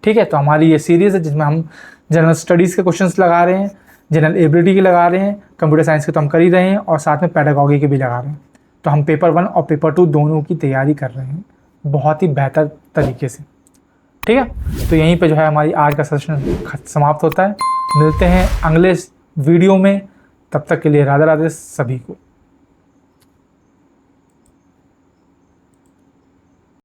ठीक है, तो हमारी ये सीरीज़ है जिसमें हम जनरल स्टडीज़ के क्वेश्चंस लगा रहे हैं, जनरल एबिलिटी के लगा रहे हैं, कंप्यूटर साइंस के तो हम कर ही रहे हैं, और साथ में पेडागॉजी के भी लगा रहे हैं। तो हम पेपर 1 और पेपर 2 दोनों की तैयारी कर रहे हैं बहुत ही बेहतर तरीके से। ठीक है, तो यहीं पे जो है हमारी आज का सेशन समाप्त होता है। मिलते हैं अगले वीडियो में, तब तक के लिए राधे राधे सभी को।